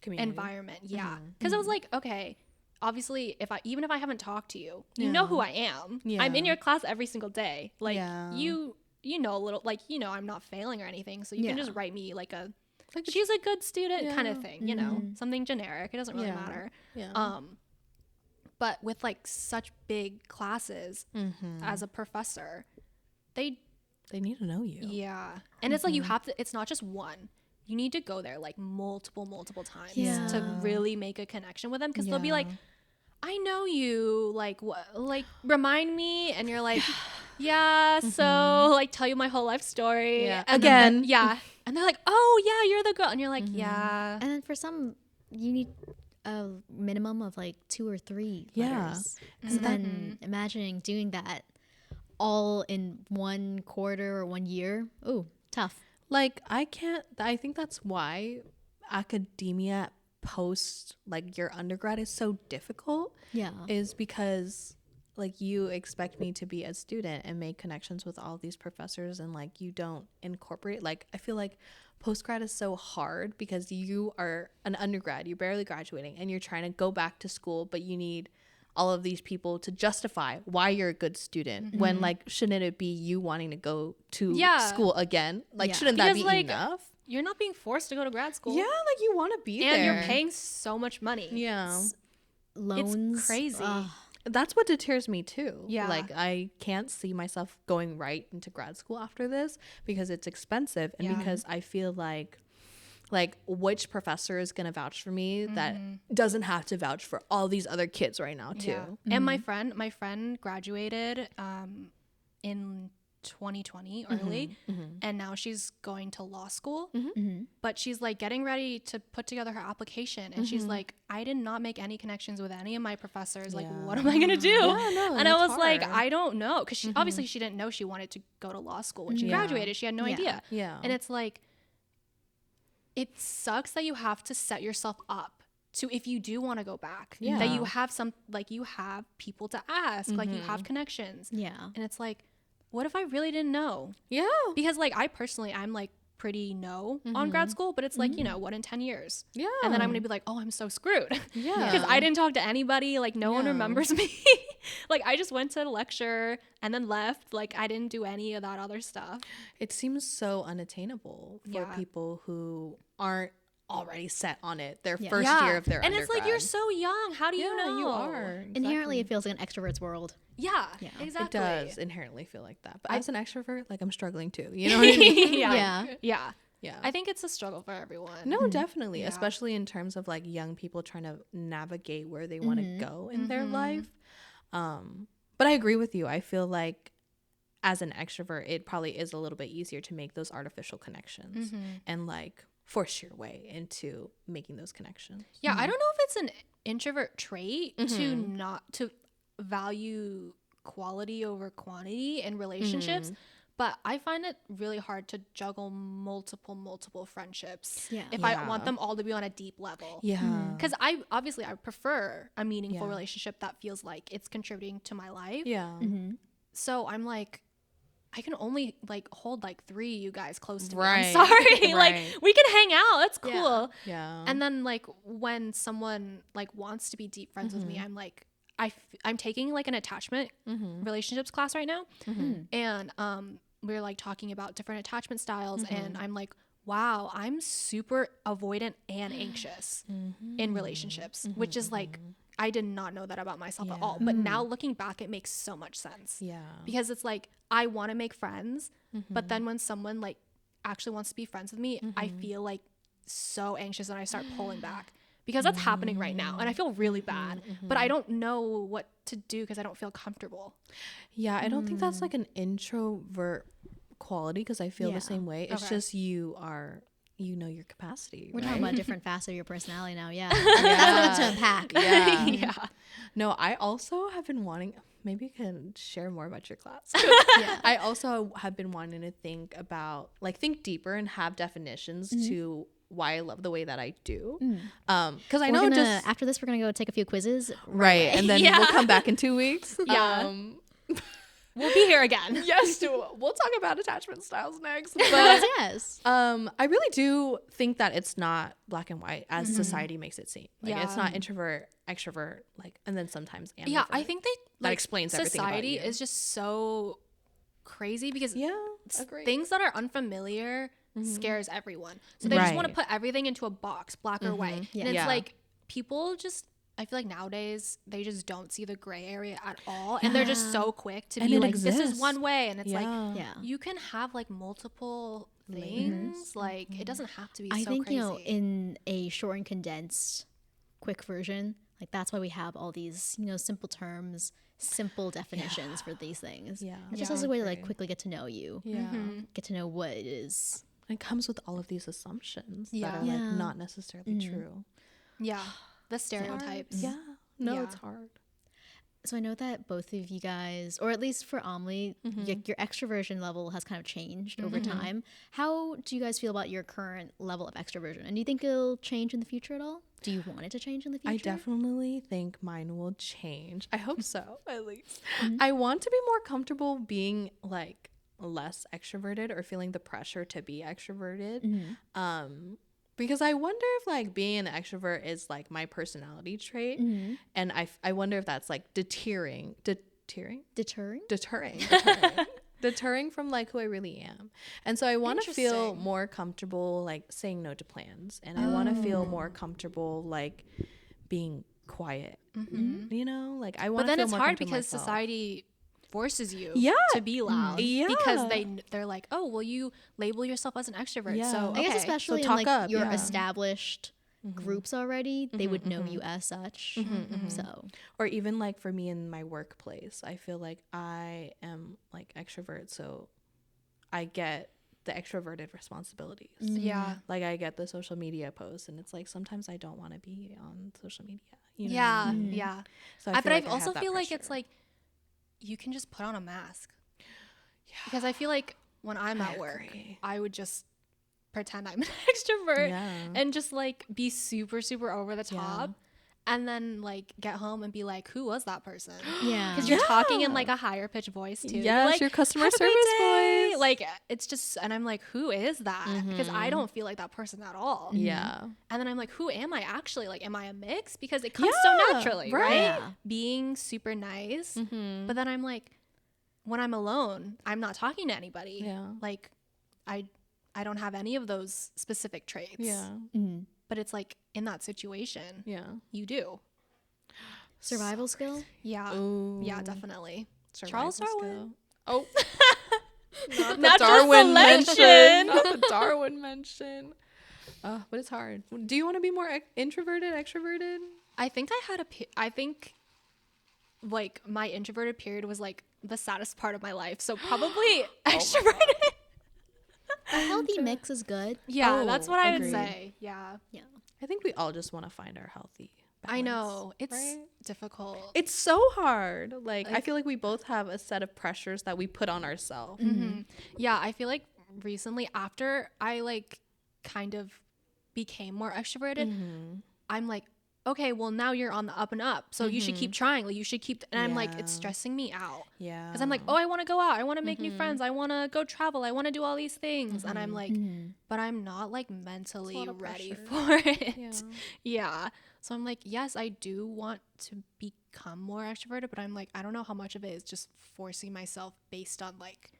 Community. environment. Yeah. Because I was like, okay, obviously even if I haven't talked to you, you know who I am. Yeah. I'm in your class every single day. Like Yeah. you know a little, like, you know, I'm not failing or anything. So you can just write me like she's a good student kind of thing, you know, something generic. It doesn't really matter. Yeah. But with like such big classes as a professor, they need to know you. yeah. And it's like you have to, it's not just one. You need to go there like multiple times to really make a connection with them, because they'll be like, I know you, like what, like remind me, and you're like, yeah, so like tell you my whole life story. Yeah. And Again. and they're like, oh yeah, you're the girl, and you're like, yeah. And then for some, you need a minimum of like 2 or 3 letters. So then imagining doing that all in 1 quarter or 1 year, ooh, tough. Like I think that's why academia post like your undergrad is so difficult. Yeah. Is because like you expect me to be a student and make connections with all these professors, and like you don't incorporate, like I feel like postgrad is so hard because you are an undergrad, you're barely graduating, and you're trying to go back to school, but you need all of these people to justify why you're a good student, when like shouldn't it be you wanting to go to school again? Like shouldn't that be like, enough? You're not being forced to go to grad school. Yeah, like you want to be there, and you're paying so much money. Yeah, Loans. It's crazy. that's what deters me too. Yeah. Like I can't see myself going right into grad school after this because it's expensive, and because I feel like which professor is going to vouch for me that doesn't have to vouch for all these other kids right now too. Yeah. And my friend graduated in 2020 early, and now she's going to law school, but she's like getting ready to put together her application, and she's like, I did not make any connections with any of my professors. Like, what am I gonna do? And I was like, I don't know, because she obviously she didn't know she wanted to go to law school when she graduated. She had no idea. Yeah. And it's like, it sucks that you have to set yourself up to, if you do want to go back, that you have you have people to ask, like you have connections. Yeah. And it's like, what if I really didn't know? Yeah. Because like I personally, I'm like pretty on grad school, but it's like, you know, what in 10 years? Yeah. And then I'm going to be like, oh, I'm so screwed. Yeah. Because I didn't talk to anybody. Like no one remembers me. Like I just went to a lecture and then left. Like I didn't do any of that other stuff. It seems so unattainable for people who aren't already set on it their first year of their and undergrad. it's like, you're so young. How do you know? You are. Inherently, it feels like an extrovert's world. Yeah, Yeah. exactly. It does inherently feel like that. But as an extrovert, like I'm struggling too. You know what I mean? Yeah. Yeah. I think it's a struggle for everyone. No, definitely. Especially in terms of like young people trying to navigate where they want to go in their life. But I agree with you. I feel like as an extrovert, it probably is a little bit easier to make those artificial connections and like force your way into making those connections. Yeah, I don't know if it's an introvert trait to not to value quality over quantity in relationships, but I find it really hard to juggle multiple friendships if I want them all to be on a deep level. Yeah. Because I prefer a meaningful relationship that feels like it's contributing to my life. Yeah. So I'm like, I can only like hold like 3 you guys close to me. Right. I'm sorry. Right. Like we can hang out. That's cool. Yeah. And then like when someone like wants to be deep friends with me, I'm like, I'm taking like an attachment relationships class right now. And we're like talking about different attachment styles, and I'm like, wow, I'm super avoidant and anxious in relationships, which is like, I did not know that about myself at all. But now looking back, it makes so much sense. Yeah. Because it's like, I want to make friends, but then when someone like actually wants to be friends with me, I feel like so anxious and I start pulling back. Because that's happening right now, and I feel really bad, but I don't know what to do because I don't feel comfortable. Yeah, I don't think that's like an introvert quality, because I feel the same way. It's just you are you know your capacity. We're right? talking about different facets of your personality now. Yeah. That's what to unpack. Yeah. Yeah. No, I also have been wanting, maybe you can share more about your class. Yeah. I also have been wanting to think deeper and have definitions to why I love the way that I do. Because I know After this, we're going to go take a few quizzes. right. And then Yeah. we'll come back in 2 weeks. Yeah. We'll be here again. Yes, we'll talk about attachment styles next. But Yes. I really do think that it's not black and white as society makes it seem. Like Yeah. it's not introvert, extrovert, like, and then sometimes ambivert. Yeah, I think that explains everything about society you. is just so crazy because agree. things that are unfamiliar scares everyone. So they just want to Right. put everything into a box, black or white. Yeah. And it's Yeah. like people just, I feel like nowadays they just don't see the gray area at all. And they're just so quick to And be it like, this is exists. one way. And it's like, Yeah. you can have like multiple things. Like it doesn't have to be I so think, crazy. in a short and condensed, quick version, like that's why we have all these, simple terms, simple definitions for these things. Yeah. It's just Yeah, as I a way to like agree. quickly get to know you, Yeah. get to know what it is. And it comes with all of these assumptions that Yeah. are like Yeah. not necessarily true. Yeah. The stereotypes. Yeah. No, Yeah. it's hard. So I know that both of you guys, or at least for Amelie, your extroversion level has kind of changed over time. How do you guys feel about your current level of extroversion? And do you think it'll change in the future at all? Do you want it to change in the future? I definitely think mine will change. I hope so, at least. I want to be more comfortable being like less extroverted or feeling the pressure to be extroverted. Because I wonder if like being an extrovert is like my personality trait, and I wonder if that's like deterring from like who I really am. And so I want to feel Interesting. more comfortable like saying no to plans, and I want to feel more comfortable like being quiet. You know, like I want. But then feel it's more hard comfortable because myself. society forces you Yeah. to be loud Yeah. because they're like, oh, well, you label yourself as an extrovert. Yeah. So I guess okay. especially talk in like up, your yeah. established groups already, they would know you as such. So Or even like for me in my workplace, I feel like I am like extrovert, so I get the extroverted responsibilities. Yeah. Like I get the social media posts, and it's like sometimes I don't want to be on social media. You know? Yeah. Yeah. So But I have also that feel like it's pressure. like you can just put on a mask. Because I feel like when I'm at work, agree. I would just pretend I'm an extrovert Yeah. and just like be super, super over the top. And then like get home and be like, who was that person? yeah, Because you're talking in like a higher pitched voice too. You're Yes, like, your customer "Have a great service day." voice. Like it's just, and I'm like, who is that? Because I don't feel like that person at all. Yeah. And then I'm like, who am I actually? Like, am I a mix? Because it comes so Yeah, naturally, right. right? Yeah. Being super nice. But then I'm like, when I'm alone, I'm not talking to anybody. Yeah. Like, I don't have any of those specific traits. Yeah. But it's like in that situation, Yeah. you do. survival skill. Yeah. Ooh. Yeah, definitely. Survival Charles Darwin. skill. Oh. Not the Not just Darwin mention. selection. Not the Darwin mention. But it's hard. Do you want to be more introverted, extroverted? I think I think like my introverted period was like the saddest part of my life. So probably extroverted. A healthy mix is good. Yeah, Oh, that's what I would agreed. say. Yeah. Yeah. I think we all just want to find our healthy balance. I know. It's right? difficult. It's so hard. Like, I feel like we both have a set of pressures that we put on ourselves. Yeah, I feel like recently after I like kind of became more extroverted, I'm like, okay, well now you're on the up and up. So you should keep trying. Like you should keep and I'm like, it's Yeah. stressing me out. Yeah. Because I'm like, oh, I want to go out. I want to make new friends. I want to go travel. I want to do all these things. And I'm like, but I'm not like mentally lot of ready pressure. for it. Yeah. Yeah. So I'm like, yes, I do want to become more extroverted, but I'm like, I don't know how much of it is just forcing myself based on like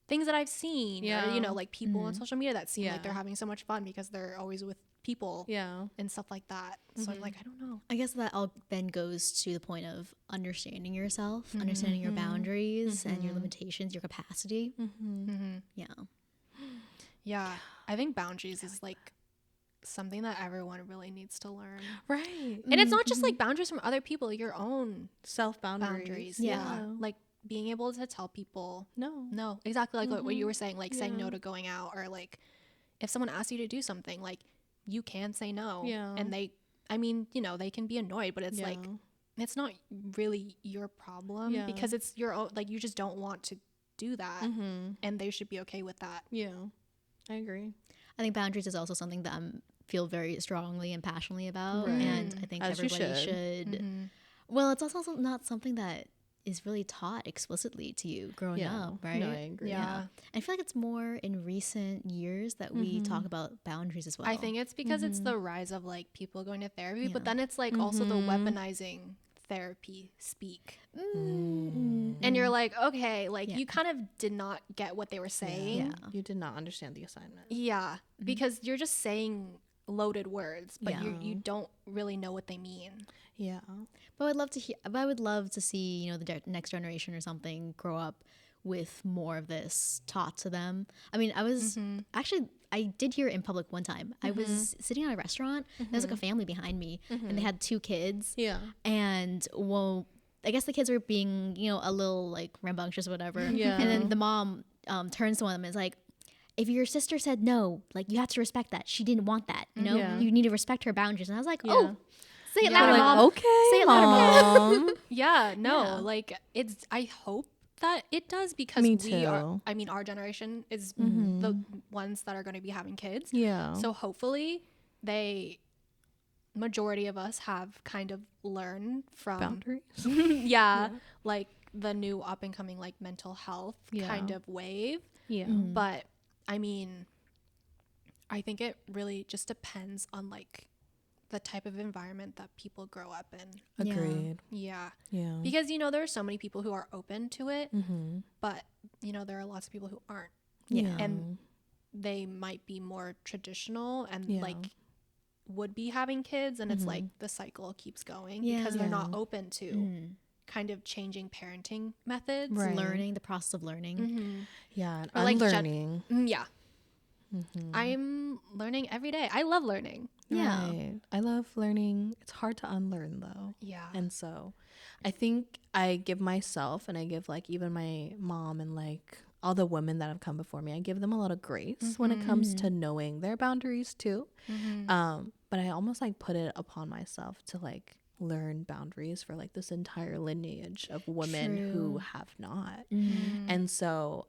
things that I've seen. Yeah. Or, you know, like people on social media that seem like Yeah. they're having so much fun because they're always with people Yeah. and stuff like that. So I'm like, I don't know. I guess that all then goes to the point of understanding yourself, understanding your boundaries and your limitations, your capacity. Yeah. Yeah. I think boundaries is like something that everyone really needs to learn. Right. And it's not just like boundaries from other people, your own Self boundaries. boundaries. Yeah. Like being able to tell people No. no, exactly like what you were saying, like saying no to going out or like if someone asks you to do something, like, you can say no. Yeah. And they can be annoyed, but it's like, it's not really your problem because it's your own, like, you just don't want to do that, and they should be okay with that. Yeah, I agree. I think boundaries is also something that I feel very strongly and passionately about, and I think everybody should. Well, it's also not something that is really taught explicitly to you growing up, right? No, I agree. Yeah. I feel like it's more in recent years that we talk about boundaries as well. I think it's because it's the rise of, like, people going to therapy, but then it's like also the weaponizing therapy speak. And you're like, okay, like, you kind of did not get what they were saying. You did not understand the assignment. Yeah, because you're just saying loaded words, but you don't really know what they mean. Yeah. But I would love to see, the next generation or something grow up with more of this taught to them. I mean, I did hear it in public one time. I was sitting at a restaurant, and there was like a family behind me, and they had 2 kids. Yeah. And, well, I guess the kids were being, a little, like, rambunctious or whatever. Yeah. And then the mom turns to one of them and is like, if your sister said no, like, you have to respect that. She didn't want that, Yeah. You need to respect her boundaries. And I was like, Yeah. oh, say it louder, Like, mom. okay, Say it louder, mom. Yeah, no, Yeah. like, I hope that it does, because Me we are, too. I mean, our generation is the ones that are going to be having kids. Yeah. So hopefully majority of us have kind of learned from boundaries. like the new up and coming, like, mental health kind of wave. Yeah. But I mean, I think it really just depends on, like, the type of environment that people grow up in. Agreed. Yeah. Yeah. Because, there are so many people who are open to it, but, there are lots of people who aren't. Yeah. And they might be more traditional and, like, would be having kids, and it's like the cycle keeps going because they're not open to kind of changing parenting methods. Right. Learning, the process of learning. Yeah. And Or, like, unlearning. Yeah. I'm learning every day. I love learning. Yeah. Right. I love learning. It's hard to unlearn, though. Yeah. And so I think I give myself, and I give, like, even my mom and, like, all the women that have come before me, I give them a lot of grace when it comes to knowing their boundaries too. But I almost, like, put it upon myself to, like, learn boundaries for, like, this entire lineage of women who have not. And so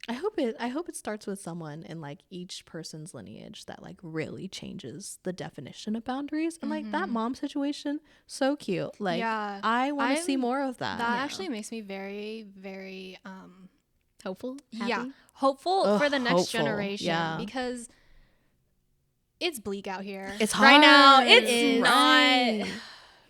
I hope it starts with someone in, like, each person's lineage that, like, really changes the definition of boundaries. And like, that mom situation, so cute. Like, I want to see more of that. That actually makes me very, very Hopeful? yeah, Happy? hopeful for the next hopeful. generation. Yeah. Because it's bleak out here. It's right now. hard. It's not.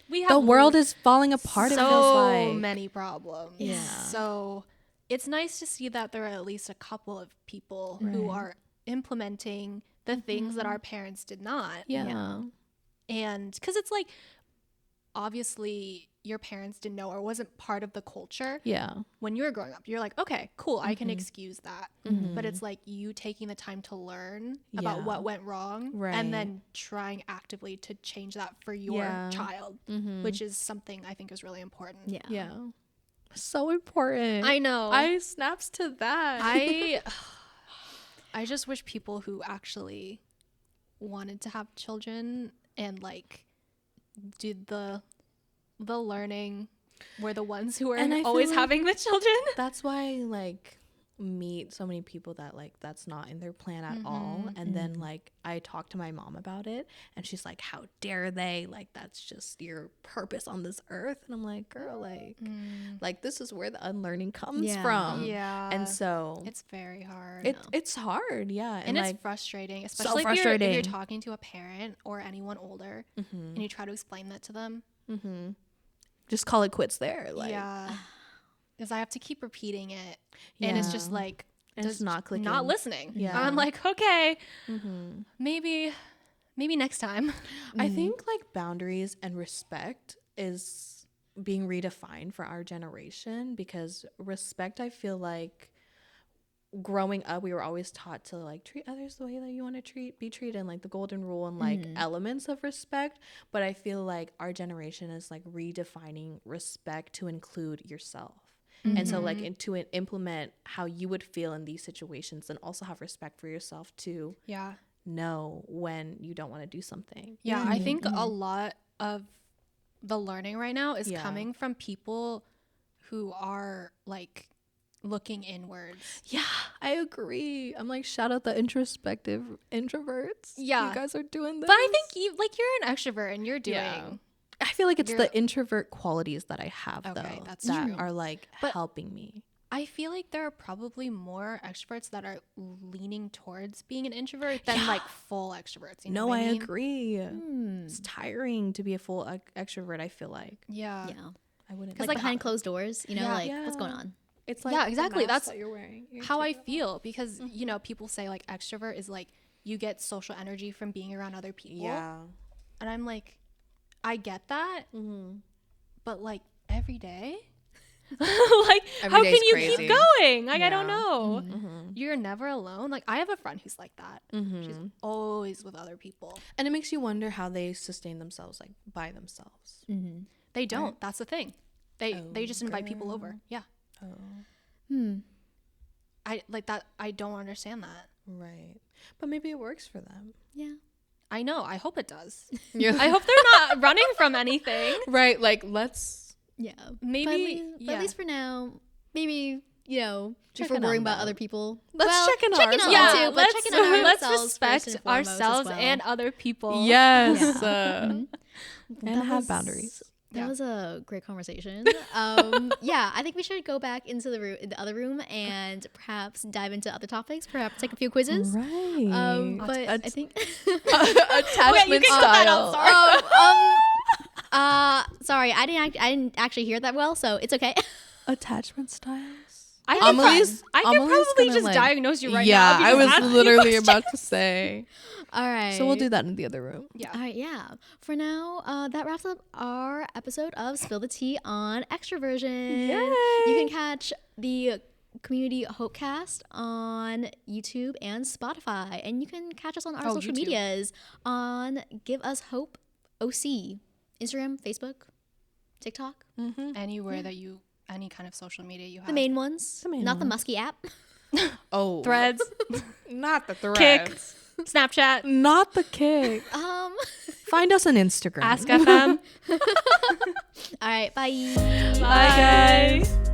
We have The world is falling apart. It feels so like many problems. Yeah. So it's nice to see that there are at least a couple of people who are implementing the things that our parents did not. Yeah. And because it's like, obviously your parents didn't know or wasn't part of the culture Yeah. when you were growing up. You're like, okay, cool, I can excuse that. But it's like you taking the time to learn about what went wrong and then trying actively to change that for your child, which is something I think is really important. Yeah. Yeah. So important. I know. I snaps to that. I just wish people who actually wanted to have children and, like, did the learning were the ones who were always like having the children. That's why, like, meet so many people that, like, that's not in their plan at all. And then, like, I talked to my mom about it, and she's like, how dare they, like, that's just your purpose on this earth. And I'm like, girl, like this is where the unlearning comes from. Yeah. And so It's very hard. it's hard. Yeah. And like, it's frustrating, so especially frustrating. if you're talking to a parent or anyone older and you try to explain that to them. just call it quits there. Like, Yeah. Because I have to keep repeating it. And it's just like, it's not clicking. not listening. Yeah. I'm like, okay, maybe next time. I think, like, boundaries and respect is being redefined for our generation, because respect, I feel like growing up we were always taught to, like, treat others the way that you want to be treated, and, like, the golden rule and, like, elements of respect. But I feel like our generation is, like, redefining respect to include yourself. And so like to implement how you would feel in these situations, and also have respect for yourself to know when you don't want to do something. Yeah, I think a lot of the learning right now is coming from people who are like looking inwards. Yeah, I agree. I'm like, shout out the introspective introverts. Yeah. You guys are doing this. But I think you're an extrovert and you're doing... I feel like it's the introvert qualities that I have, though, that's that true. are like helping me. I feel like there are probably more extroverts that are leaning towards being an introvert than like full extroverts. You know what I mean? Agree. It's tiring to be a full extrovert, I feel like. Yeah. I wouldn't. Like behind closed doors, you know, what's going on? It's like exactly. That's that you're wearing. how I feel, because you know, people say like extrovert is like you get social energy from being around other people. Yeah. And I'm I get that, but like every day, like how can you keep going? Like I don't know. You're never alone. Like I have a friend who's like that. She's always with other people, and it makes you wonder how they sustain themselves, like by themselves. They don't. Right? That's the thing. They just invite people over. Yeah. I like that. I don't understand that. Right. But maybe it works for them. Yeah. I know. I hope it does. I hope they're not running from anything. Right. Like, let's. Yeah. Maybe. But at least for now, maybe, you know, if we're worrying about other people. Let's check in on ourselves. Yeah, but checking on ourselves. Let's respect ourselves and other people. Yes. And have boundaries. That was a great conversation. Yeah, I think we should go back into the other room and perhaps dive into other topics. Perhaps take a few quizzes. Right. But I think attachment style. Sorry, I didn't actually hear that well, so it's okay. Attachment styles. I can probably just diagnose you right now. Yeah, I was literally about to say. All right. So we'll do that in the other room. Yeah. All right, yeah. For now, that wraps up our episode of Spill the Tea on Extroversion. Yay! You can catch the Community HOPEcast on YouTube and Spotify. And you can catch us on our social medias on Give Us Hope OC. Instagram, Facebook, TikTok. Anywhere that you... Any kind of social media you have. The main ones. Not the Muskie app. Oh. Threads. Not the Threads. Kick. Snapchat. Not the Kick. Find us on Instagram. Ask FM. All right. Bye. Bye, guys.